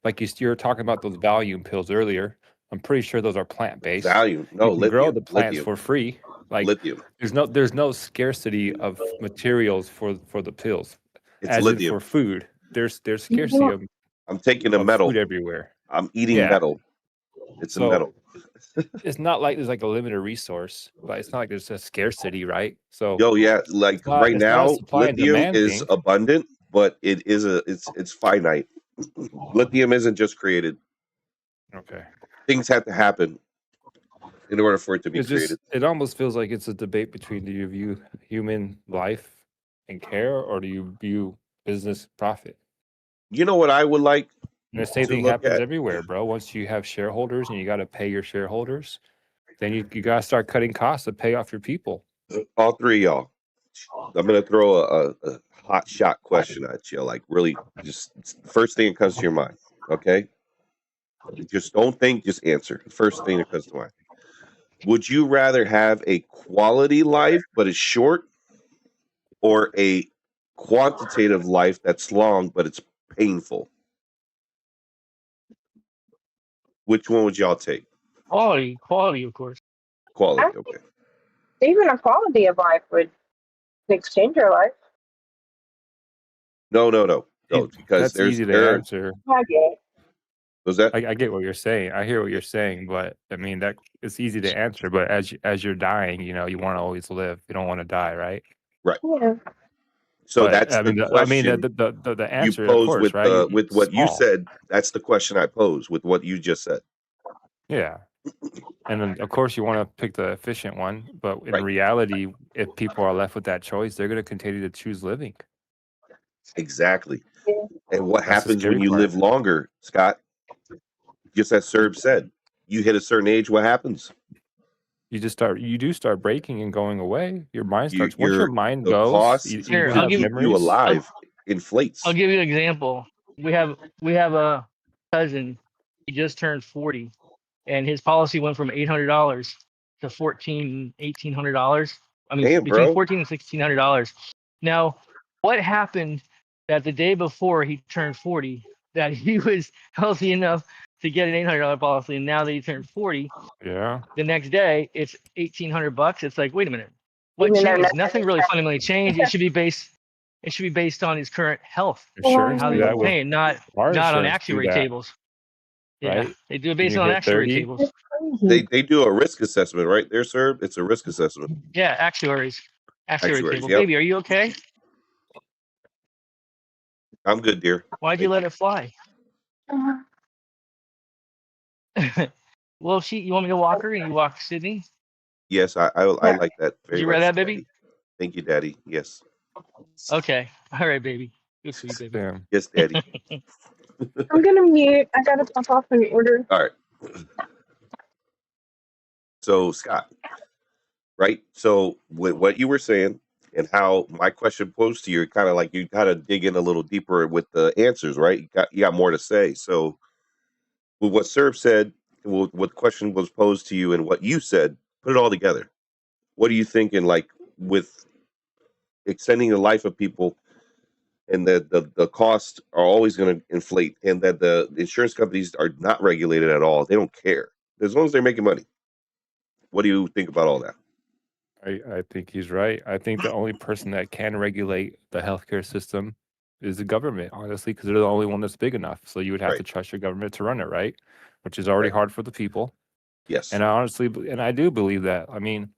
like you're talking about those Valium pills earlier. I'm pretty sure those are plant-based. Valium, no, You can grow lithium, the plants lithium, for free. Like lithium. there's no scarcity of materials for the pills, It's as in lithium. for food. There's scarcity of I'm taking a metal. food everywhere. I'm eating Yeah. metal. It's a So metal. it's not like there's like a limited resource, but it's not like there's a scarcity, right? So Yo, yeah, like right it's not a now, supply and lithium demand is thing. abundant, but it's finite. Lithium isn't just created. Okay. Things have to happen in order for it to be It's created. just it almost feels like it's a debate between do you view human life and care, or do you view business profit? You know what I would like And the same to thing look happens at? everywhere, bro. Once you have shareholders and you got to pay your shareholders, then you got to start cutting costs to pay off your people. All three of y'all. I'm gonna throw a hot shot question at you. Like really, just first thing that comes to your mind. Okay. Just don't think. Just answer. First thing that comes to mind. Would you rather have a quality life but is short, or a quantitative life that's long but it's painful? Which one would y'all take? Quality, of course. Quality. Okay. Even a quality of life would extend your life. No. Because That's easy to answer. I get it. Was that? I get what you're saying. I hear what you're saying, but I mean that it's easy to answer. But as you're dying, you want to always live. You don't want to die, right? Right. Yeah. So But that's the question the you answer, of pose course, right? with what you Small. said. That's the question I pose with what you just said. Yeah. And then, of course, you want to pick the efficient one. But in Right. reality, if people are left with that choice, they're going to continue to choose living. Exactly. Yeah. And what That's the happens when scary you part. live longer, Scott? Just as Serb said, you hit a certain age, what happens? You do start breaking and going away. Your mind starts. Once your mind The goes, cost you to don't have keep you memories. alive inflates. I'll give you an example. We have a cousin. He just turned 40, and his policy went from $800 to $1,800. I mean, Damn, between bro. $1,400 and $1,600. Now, what happened that the day before he turned 40, that he was healthy enough to get an $800 policy, and now that he turned 40, Yeah. the next day it's $1,800. It's like, wait a minute, what Even though changed? nothing Nothing is really happening. fundamentally changed. It should be based on his current health, Insurance how do he's that with paying, not our on insurance do actuary that, tables. Yeah, right? they do it When based you on hit actuary 30, tables. They do a risk assessment, right there, Serb? It's a risk assessment. Yeah, actuary Actuaries, table. yep. Baby, are you okay? I'm good, dear. Why'd you let it fly? Well, you want me to walk her and you walk Sydney? Yes, I like that Did very you much. read that, baby? Daddy. Thank you, Daddy. Yes. Okay. All right, baby. You're sweet, baby. Damn. Yes, Daddy. I'm gonna mute. I gotta pop off an order. All right. So, Scott, right? So, with what you were saying and how my question posed to you, kind of like you kind of dig in a little deeper with the answers, right? You got more to say. So, with what Serb said, what the question was posed to you, and what you said, put it all together. What are you thinking? Like with extending the life of people, and that the costs are always going to inflate, and that the insurance companies are not regulated at all. They don't care as long as they're making money. What do you think about all that? I think he's right. I think the only person that can regulate the healthcare system is the government, honestly, because they're the only one that's big enough. So you would have to trust your government to run it, right? Which is already hard for the people. Yes. And I do believe that. I mean,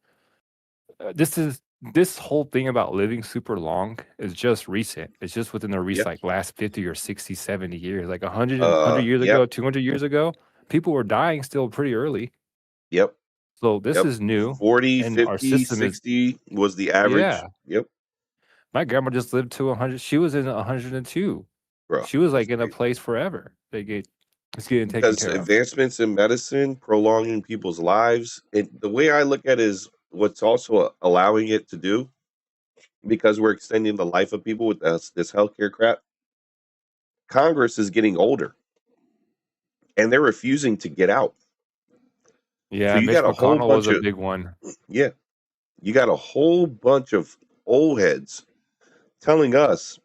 this whole thing about living super long is just recent. It's just within the recent last 50 or 60, 70 years. Like 100 years ago, 200 years ago, people were dying still pretty early. Yep. So this is new. 40, and 50, our system 60 was the average. Yeah. Yep. My grandma just lived to 100. She was in 102. Bro, she was like in a place forever. It's getting taken because care of. advancements in medicine, prolonging people's lives, and the way I look at it is what's also allowing it to do, because we're extending the life of people with this healthcare crap. Congress is getting older, and they're refusing to get out. Yeah, so you Mitch got a whole McConnell bunch was a of big one. Yeah, you got a whole bunch of old heads telling us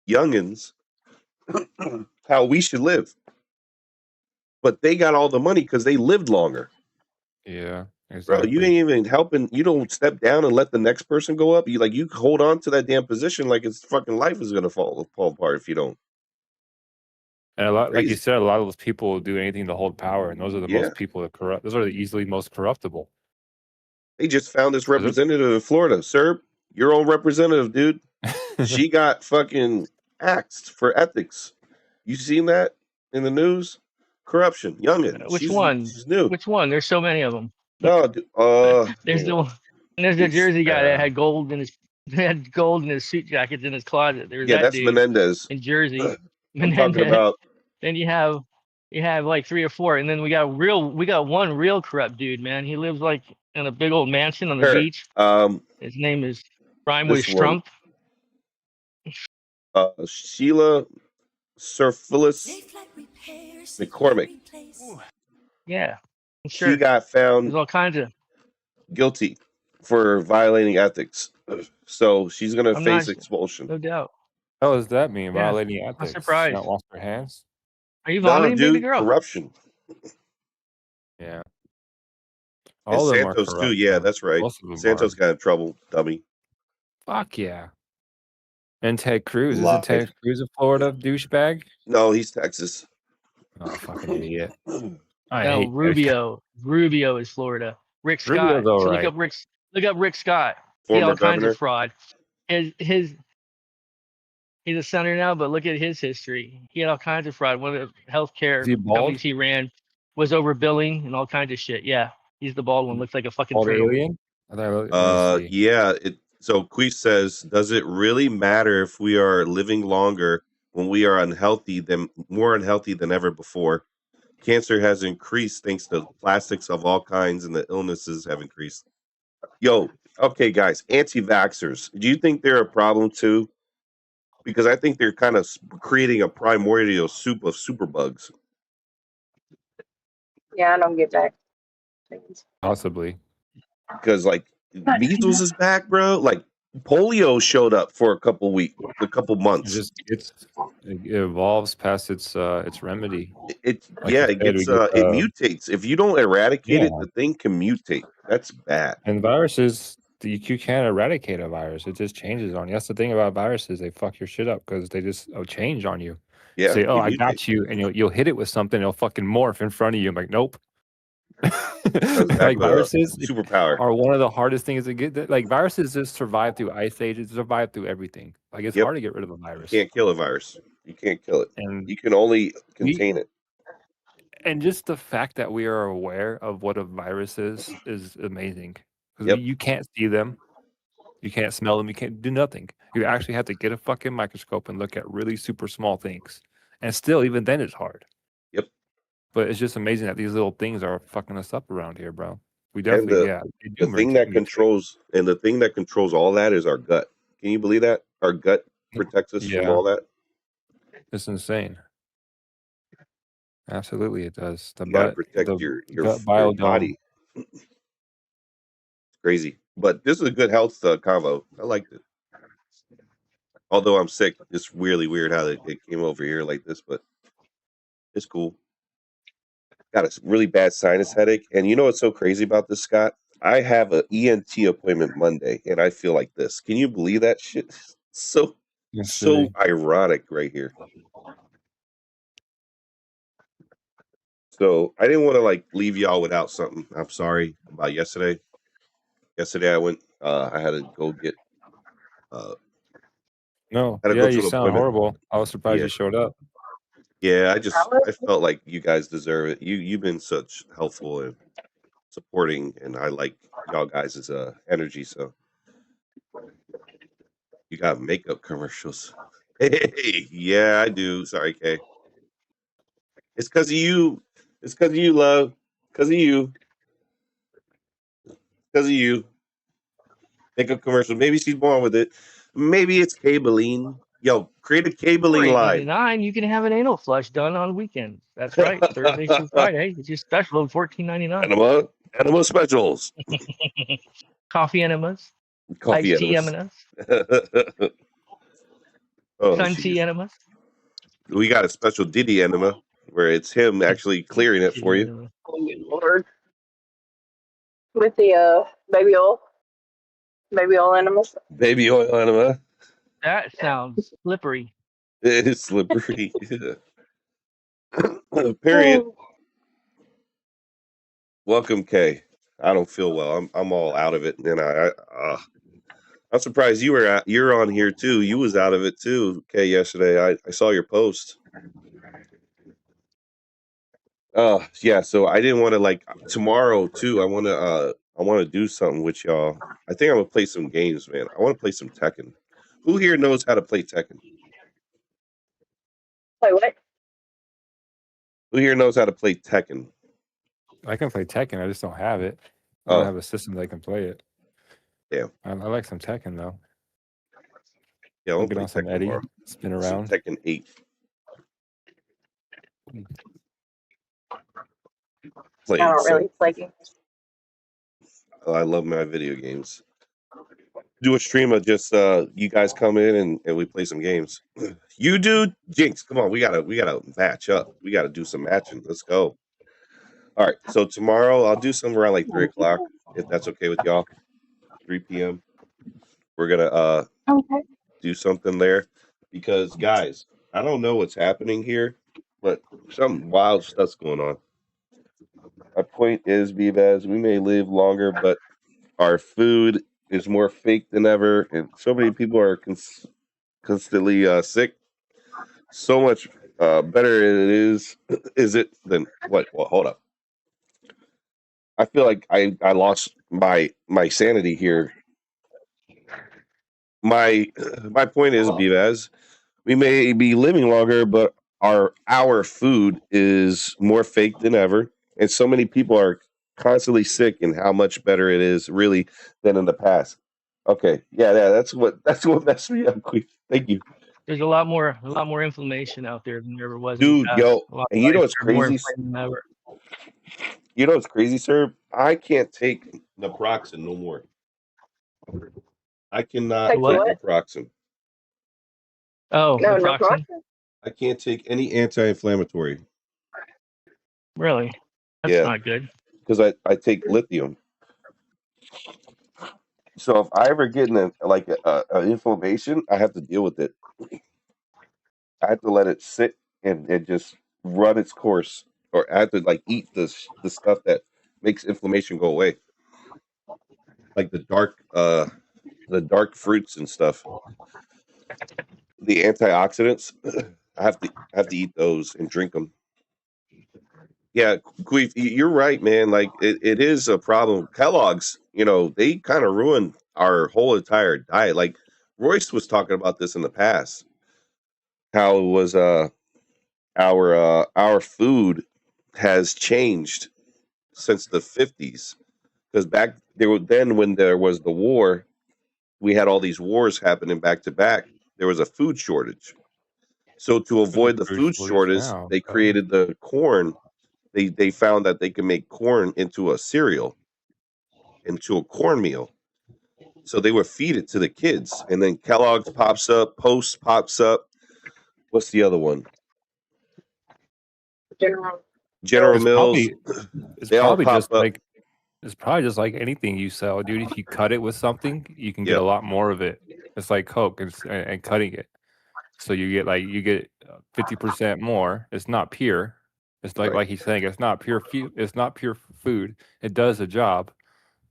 youngins how we should live. But they got all the money because they lived longer. Yeah, exactly. Bro, you ain't even helping. You don't step down and let the next person go up. You hold on to that damn position like it's fucking life is gonna fall apart if you don't. And a lot, like you Crazy. said, a lot of those people will do anything to hold power, and those are the Yeah. most people that corrupt. Those are the easily most corruptible. They just found this representative in Florida. Sir, your own representative, dude. She got fucking axed for ethics. You seen that in the news? Corruption, youngin. Which She's one? new. Which one? There's so many of them. No, There's the one. There's the Jersey guy that had gold in his suit jackets in his closet. There's yeah, that that's dude Menendez. in Jersey. I'm Menendez. talking about. Then you have like 3 or 4, and then we got one real corrupt dude, man. He lives like in a big old mansion on the beach. His name is Rhyme with Trump. Sheila Surphillis McCormick. Yeah, sure. She got found There's all kinds of guilty for violating ethics. So she's going to I'm face not- expulsion. no doubt. What does that mean? Yeah, Violating ethics? I'm surprised. Not wash their hands? Are you vomiting, dude, baby girl? corruption. Yeah. And All of them are Santos corrupt. too. Yeah, though. that's right. Most of them Santos are. got in trouble, dummy. Fuck yeah. And Ted Cruz. Lied. Isn't Ted Cruz a Florida douchebag? No, he's Texas. Oh, fucking idiot. I No, hate Rubio. Rubio is Florida. Rick Scott. Rubio's all So right. look up Rick Scott. He had Former all kinds governor. of fraud. He's a senator now, but look at his history. He had all kinds of fraud. One of the healthcare Is he bald? companies he ran was overbilling and all kinds of shit. Yeah, he's the bald one. Looks like a fucking Bald turtle. alien? Let me see. Yeah. So Queese says, does it really matter if we are living longer when we are more unhealthy than ever before? Cancer has increased thanks to plastics of all kinds, and the illnesses have increased. Yo, okay, guys, anti-vaxxers. Do you think they're a problem too? Because I think they're kind of creating a primordial soup of superbugs. Yeah, I don't get that. Possibly. Because like measles is back, bro. Like polio showed up for a couple months. It evolves past its remedy. It Like you said, it mutates. If you don't eradicate it, the thing can mutate. That's bad. And viruses, you can't eradicate a virus. It just changes on you. That's the thing about viruses. They fuck your shit up because they just change on you. Yeah. Say, oh, you I mutate. got you. And you'll hit it with something. It'll fucking morph in front of you. I'm like, nope. That's Like viruses superpower. are one of the hardest things to get. Like viruses just survive through ice ages, survive through everything. Like it's hard to get rid of a virus. You can't kill a virus. You can't kill it. And you can only contain it. And just the fact that we are aware of what a virus is amazing. Because you can't see them, you can't smell them, you can't do nothing. You actually have to get a fucking microscope and look at really super small things. And still, even then, it's hard. Yep. But it's just amazing that these little things are fucking us up around here, bro. We And definitely, the thing that controls all that is our gut. Can you believe that? Our gut protects us from all that. It's insane. Absolutely, it does. You gotta protect your body. It's crazy. But this is a good health convo. I liked it. Although I'm sick, it's really weird how it came over here like this, but it's cool. Got a really bad sinus headache. And you know what's so crazy about this, Scott? I have an ENT appointment Monday, and I feel like this. Can you believe that shit? So ironic right here. So I didn't want to leave y'all without something. I'm sorry about yesterday. Yesterday I went. I had to go get. No, had to go to you an sound appointment. horrible. I was surprised you showed up. Yeah, I felt like you guys deserve it. You've been such helpful and supporting, and I like y'all guys' energy. So you got makeup commercials. Hey, yeah, I do. Sorry, Kay. It's because of you. It's because of you, love. Because of you. Because of you. Makeup commercial. Maybe she's born with it. Maybe it's cabling. Yo, create a cabling line. $8.99, you can have an anal flush done on weekends. That's right. Thursday through Friday. It's just special of $14.99. Enema specials. Coffee enemas. Coffee iced tea enemas. enemas. Oh, Sun tea enemas. We got a special Diddy enema where it's him actually clearing it for you. Oh, good Lord. With the baby oil enemas. Baby oil enema. That sounds slippery. It is slippery. Period. Welcome, Kay. I don't feel well. I'm all out of it, and I'm surprised you're on here too. You was out of it too, Kay. Yesterday, I saw your post. Yeah. So I didn't want to tomorrow too. I want to do something with y'all. I think I'm gonna play some games, man. I want to play some Tekken. Who here knows how to play Tekken? Play what? Who here knows how to play Tekken? I can play Tekken. I just don't have it. I don't have a system that can play it. Yeah. I like some Tekken though. Yeah, I'll I'll get play on some Tekken Eddie, tomorrow. spin Some around. Tekken 8. I don't really play games. I love my video games. Do a stream of just you guys come in and we play some games. You do, Jinx. Come on, we gotta match up. We gotta do some matching. Let's go. All right. So tomorrow I'll do something around like 3:00, if that's okay with y'all. 3 p.m. We're gonna do something there because guys, I don't know what's happening here, but some wild stuff's going on. My point is, BVaz, we may live longer, but our food is more fake than ever, and so many people are constantly sick. So much better it is it than what? Well, hold up. I feel like I lost my sanity here. My point is, BVaz, we may be living longer, but our food is more fake than ever, and so many people are constantly sick. And how much better it is, really, than in the past. Okay, yeah, that's what messed me up. Quick, thank you, There's a lot more inflammation out there than there ever was in the dude. past. Yo, A lot and of you know lives what's are more crazy? inflamed than ever. You know what's crazy, sir? I can't take naproxen no more. I cannot take naproxen. Oh, No, naproxen? I can't take any anti-inflammatory. Really? That's not good. Because I take lithium. So if I ever get an inflammation, I have to deal with it. I have to let it sit and just run its course, or I have to eat the stuff that makes inflammation go away, like the dark fruits and stuff. The antioxidants, I have to eat those and drink them. Yeah, Queef, you're right, man. Like it is a problem. Kellogg's, they kind of ruined our whole entire diet. Like Royce was talking about this in the past, how it was our food has changed since the 50s. Because back then when there was the war, we had all these wars happening back to back. There was a food shortage. So to avoid the food shortage, they created the corn. They found that they could make corn into a cereal, into a cornmeal. So they would feed it to the kids. And then Kellogg's pops up, Post pops up. What's the other one? General Mills. They all pop just up. It's probably just like anything you sell, dude. If you cut it with something, you can get a lot more of it. It's like Coke and cutting it. So you get 50% more. It's not pure. It's like he's saying, it's not pure food. It does the job,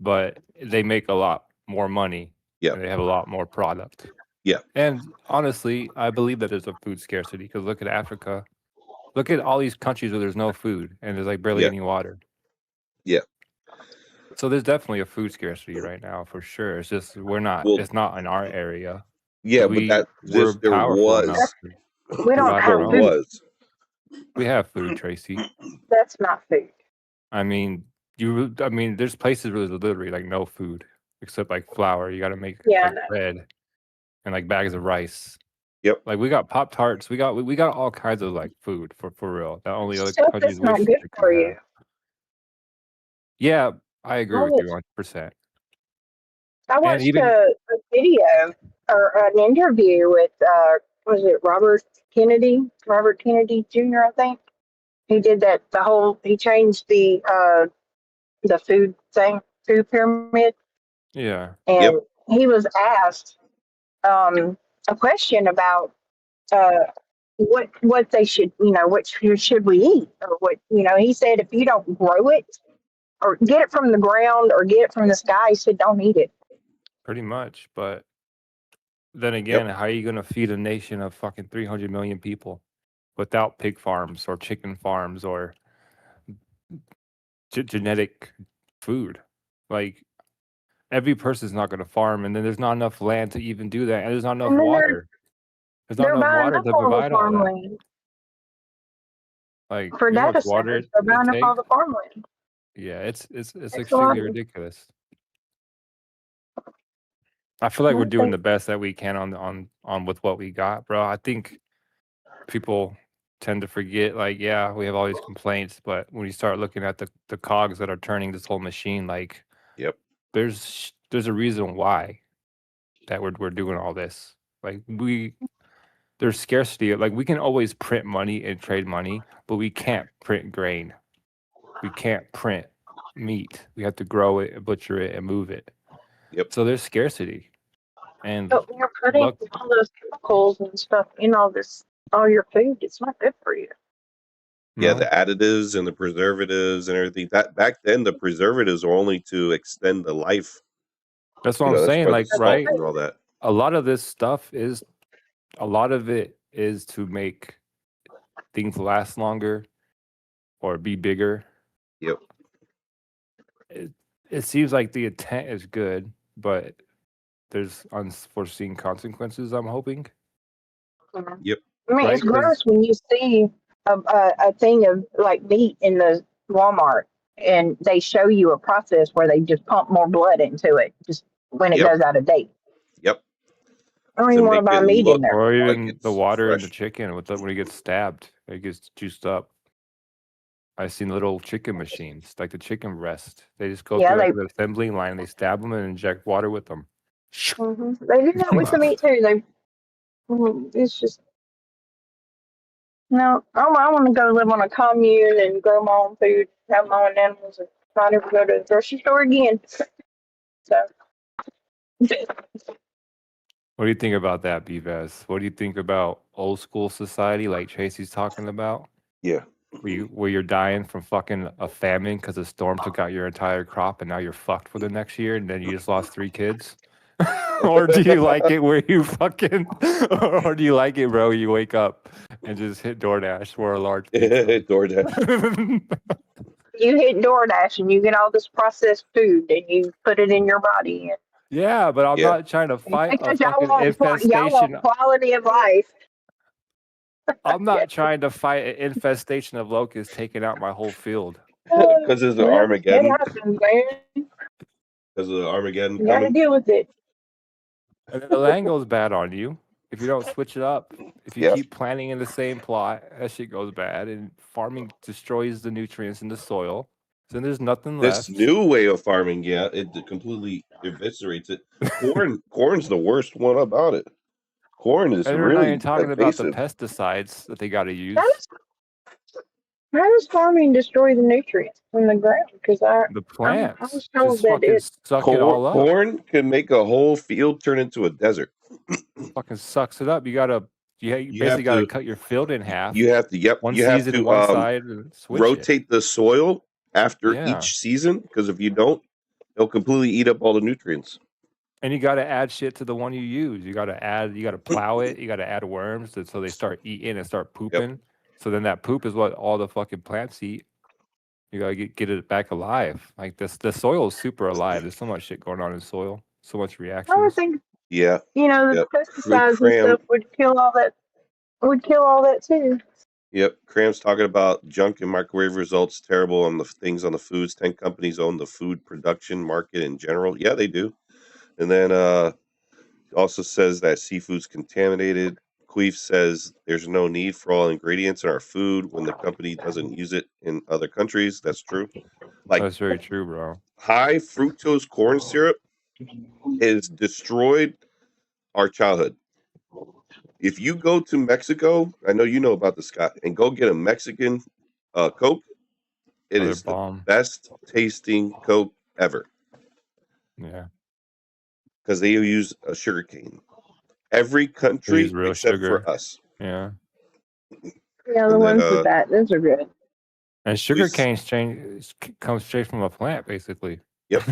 but they make a lot more money. Yeah. And they have a lot more product. Yeah. And honestly, I believe that there's a food scarcity because look at Africa. Look at all these countries where there's no food and there's barely any water. Yeah. So there's definitely a food scarcity right now for sure. It's just it's not in our area. Yeah, but there was. We don't have food. We have food, Tracy. That's not food. I mean, there's places where there's literally no food except flour. You got to make bread and bags of rice. Yep. We got Pop-Tarts. We got all kinds of food for real. That only other Stuff countries that's not wish good they for could you. have. Yeah, I agree with you 100%. I watched a video or an interview with was it Robert Kennedy Jr., I think. He did that, he changed the food pyramid. Yeah. And he was asked a question about what they should, what should we eat, or what, he said if you don't grow it or get it from the ground or get it from the sky, he said don't eat it. Pretty much, but then again, how are you going to feed a nation of fucking 300 million people without pig farms or chicken farms or genetic food? Like, every person's not going to farm, and then there's not enough land to even do that, and there's not enough water. There's not enough water to provide all that. Farmland. Like, For you know how data much water centers, they're buying up all the farmland. Yeah, it's It's extremely ridiculous. I feel like we're doing the best that we can on with what we got, bro. I think people tend to forget, like, yeah, we have all these complaints, but when you start looking at the cogs that are turning this whole machine, like, there's a reason why that we're doing all this. Like, there's scarcity. Like, we can always print money and trade money, but we can't print grain. We can't print meat. We have to grow it, butcher it, and move it. So there's scarcity. And but when you're putting all those chemicals and stuff in all your food, it's not good for you. Yeah, the additives and the preservatives and everything. That back then, the preservatives were only to extend the life. That's what I'm saying. Like, right? And all that. A lot of this stuff is to make things last longer or be bigger. Yep. It seems like the intent is good, but there's unforeseen consequences, I'm hoping. Yep. I mean, it's gross when you see a thing of like meat in the Walmart and they show you a process where they just pump more blood into it just when it goes out of date. Yep. I don't even want to buy meat in there. Or even the water in the chicken when it gets stabbed, it gets juiced up. I've seen little chicken machines, like the chicken breast. They just go through like the assembly line and they stab them and inject water with them. They do that with the meat too. It's just no. I want to go live on a commune and grow my own food, have my own animals, and not ever go to the grocery store again. So, what do you think about that, BVaz? What do you think about old school society, like Tracy's talking about? Yeah. Where you're dying from fucking a famine because a storm took out your entire crop and now you're fucked for the next year and then you just lost 3 kids? Or do you like it where you fucking, or do you like it, bro? You wake up and just hit DoorDash for a large pizza? Hit DoorDash. You hit DoorDash and you get all this processed food and you put it in your body. Yeah, but I'm not trying to fight a Because fucking y'all infestation. want quality of life. I'm not trying to fight an infestation of locusts taking out my whole field. Because there's the Armageddon. It happens, man. Because of the Armageddon You gotta deal with it. And then the land goes bad on you if you don't switch it up. If you keep planting in the same plot, that shit goes bad, and farming destroys the nutrients in the soil. So there's nothing left. This new way of farming, it completely eviscerates it. Corn's the worst one about it. Corn is and really we're not even talking about the invasive. pesticides that they got to use. How does farming destroy the nutrients from the ground? Because the plants I was told just that fucking suck it all up. Corn can make a whole field turn into a desert. Fucking sucks it up. You basically got to cut your field in half. You have to. One you season, have to one side, and switch rotate the soil after each season, because if you don't, it'll completely eat up all the nutrients. And you got to add shit to the one you use. You got to plow it. You got to add worms so they start eating and start pooping. So then that poop is what all the fucking plants eat. You got to get it back alive. Like the soil is super alive. There's so much shit going on in soil. So much reaction. I would think, the pesticides and stuff would kill all that. Would kill all that too. Yep. Cram's talking about junk and microwave results terrible on the things on the foods. 10 companies own the food production market in general. Yeah, they do. And then also says that seafood's contaminated. Queef says there's no need for all ingredients in our food when the company doesn't use it in other countries. That's true. That's very true, bro. High fructose corn syrup has destroyed our childhood. If you go to Mexico, I know you know about the Scott, and go get a Mexican Coke, it They're is the bomb. best tasting Coke ever. Yeah. Because they use a sugar cane. Every country real except sugar. for us. Yeah. Yeah, the And then, ones with that, those are good. And sugar cane comes straight from a plant, basically. Yep.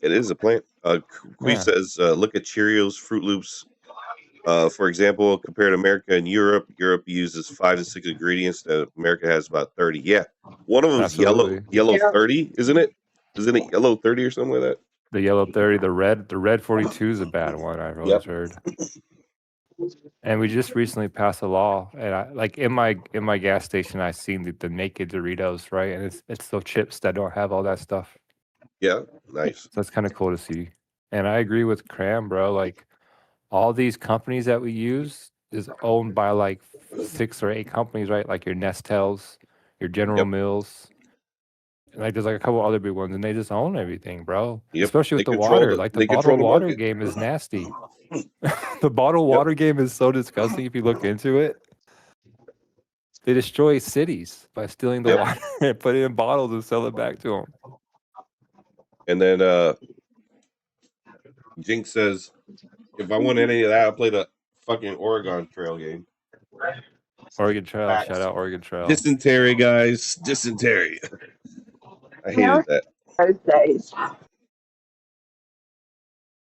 It is a plant. Quee Yeah. says, look at Cheerios, Fruit Loops. For example, compared to America and Europe, Europe uses 5 to 6 ingredients. America has about 30. Yeah. One of them's yellow Absolutely. 30, isn't it? Isn't it yellow 30 or something like that? The yellow 30, the red 42 is a bad one, I've always heard. And we just recently passed a law, and I like in my gas station, I seen the naked Doritos, right? And it's still chips that don't have all that stuff. Yeah, nice. So that's kind of cool to see. And I agree with Cram, bro. Like all these companies that we use is owned by like 6 or 8 companies, right? Like your Nestels, your General Mills. And like there's like a couple other big ones, and they just own everything, bro. Yep. Especially with They the control water. the- Like the they control bottled the water market. game is nasty. The bottled water game is so disgusting if you look into it. They destroy cities by stealing the water and put it in bottles and sell it back to them. And then Jinx says, if I want any of that, I'll play the fucking Oregon Trail game. Oregon Trail, shout out Oregon Trail. Dysentery, guys. Dysentery. I hated that. Those days.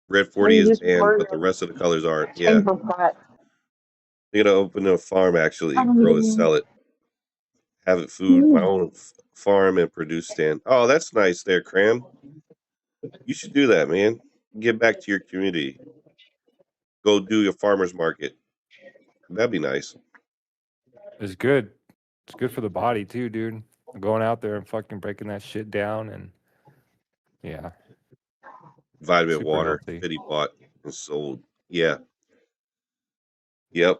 Red 40 is banned, but the rest of the colors aren't. Yeah. Chamber pot. You gotta open a farm, actually, grow and sell it. Have it food, my own farm and produce stand. Oh, that's nice there, Cram. You should do that, man. Give back to your community. Go do your farmer's market. That'd be nice. It's good. It's good for the body too, dude. Going out there and fucking breaking that shit down and yeah. Vitamin Super water healthy. that he bought and sold. Yeah. Yep.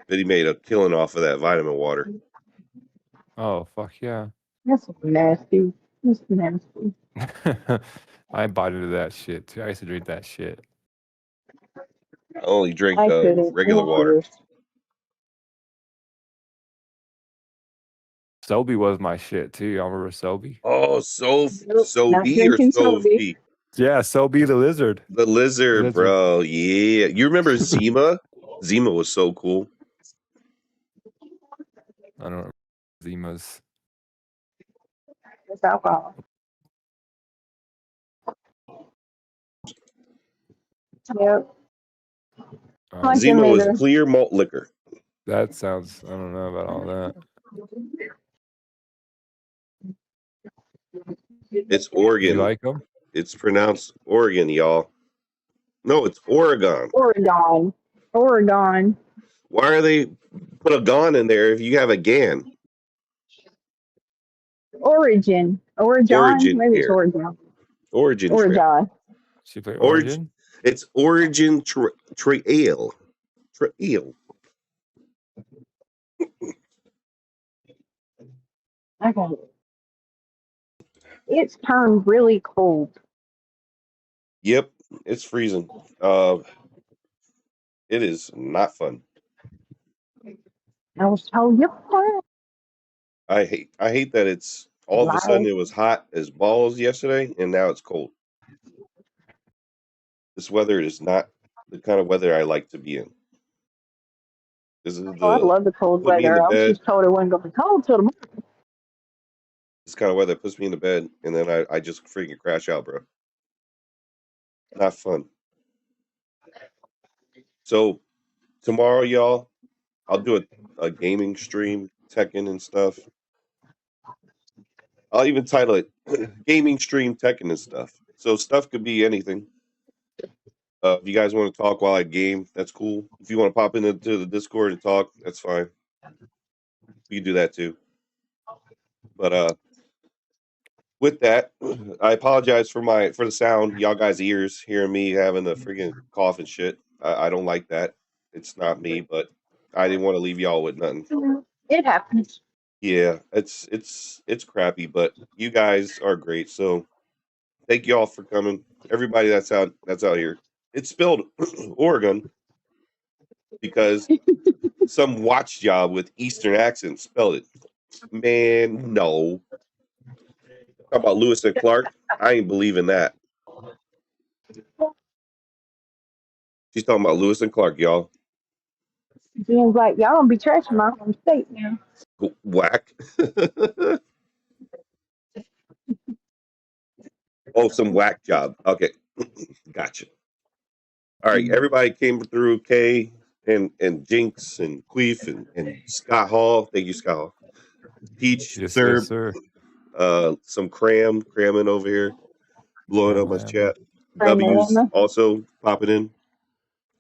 That he made a killing off of that vitamin water. Oh, fuck yeah. That's nasty. That's nasty. I bought into that shit too. I used to drink that shit. I only drink I couldn't. regular water. Sobe was my shit too. Y'all remember Sobe? Oh, Not Sobe or drinking Sobe? Yeah, Sobe the lizard. The lizard, bro. Yeah. You remember Zima? Zima was so cool. I don't remember Zima's. It's alcohol. Yep. Zima was clear malt liquor. That sounds, I don't know about all that. It's Oregon. You like them? It's pronounced Oregon, y'all. No, it's Oregon. Oregon. Why are they put a gon in there if you have a gan? Origin. Origin Maybe here. it's Oregon. Origin. Oregon. She play Origin? It's Origin Trail. Trail. Okay. It's turned really cold. Yep, it's freezing. It is not fun. I was told you. I hate that it's all of a sudden it was hot as balls yesterday and now it's cold. This weather is not the kind of weather I like to be in. This is I love the cold put me in weather. the I was bed. just told it wasn't going to be cold till tomorrow. This kind of weather puts me in the bed and then I just freaking crash out, bro. Not fun. So tomorrow, y'all, I'll do a gaming stream, Tekken and stuff. I'll even title it Gaming Stream Tekken and stuff. So stuff could be anything. If you guys want to talk while I game, that's cool. If you want to pop into the Discord and talk, that's fine. You can do that too. But with that, I apologize for the sound. Y'all guys' ears hearing me having a freaking cough and shit. I don't like that. It's not me, but I didn't want to leave y'all with nothing. It happens. Yeah, it's crappy, but you guys are great. So thank y'all for coming. Everybody that's out here. It's spelled Oregon. because some watch job with Eastern accent spelled it. Man, no. Talk about Lewis and Clark. I ain't believing that. She's talking about Lewis and Clark, y'all. Jen's like, y'all gonna be trashing my home state now. Whack. Oh, some whack job. Okay. Gotcha. All right. Everybody came through. Kay and Jinx and Queef and Scott Hall. Thank you, Scott Hall. Peach, Yes, Serb, sir. some cramming over here, blowing up my chat. W's Amen. also popping in.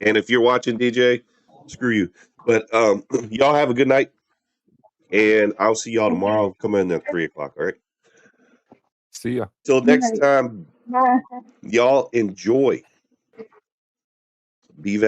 And if you're watching, DJ, screw you. But y'all have a good night. And I'll see y'all tomorrow. Come in at 3 o'clock. All right. See ya. Till next time, Bye. y'all enjoy. BVaz.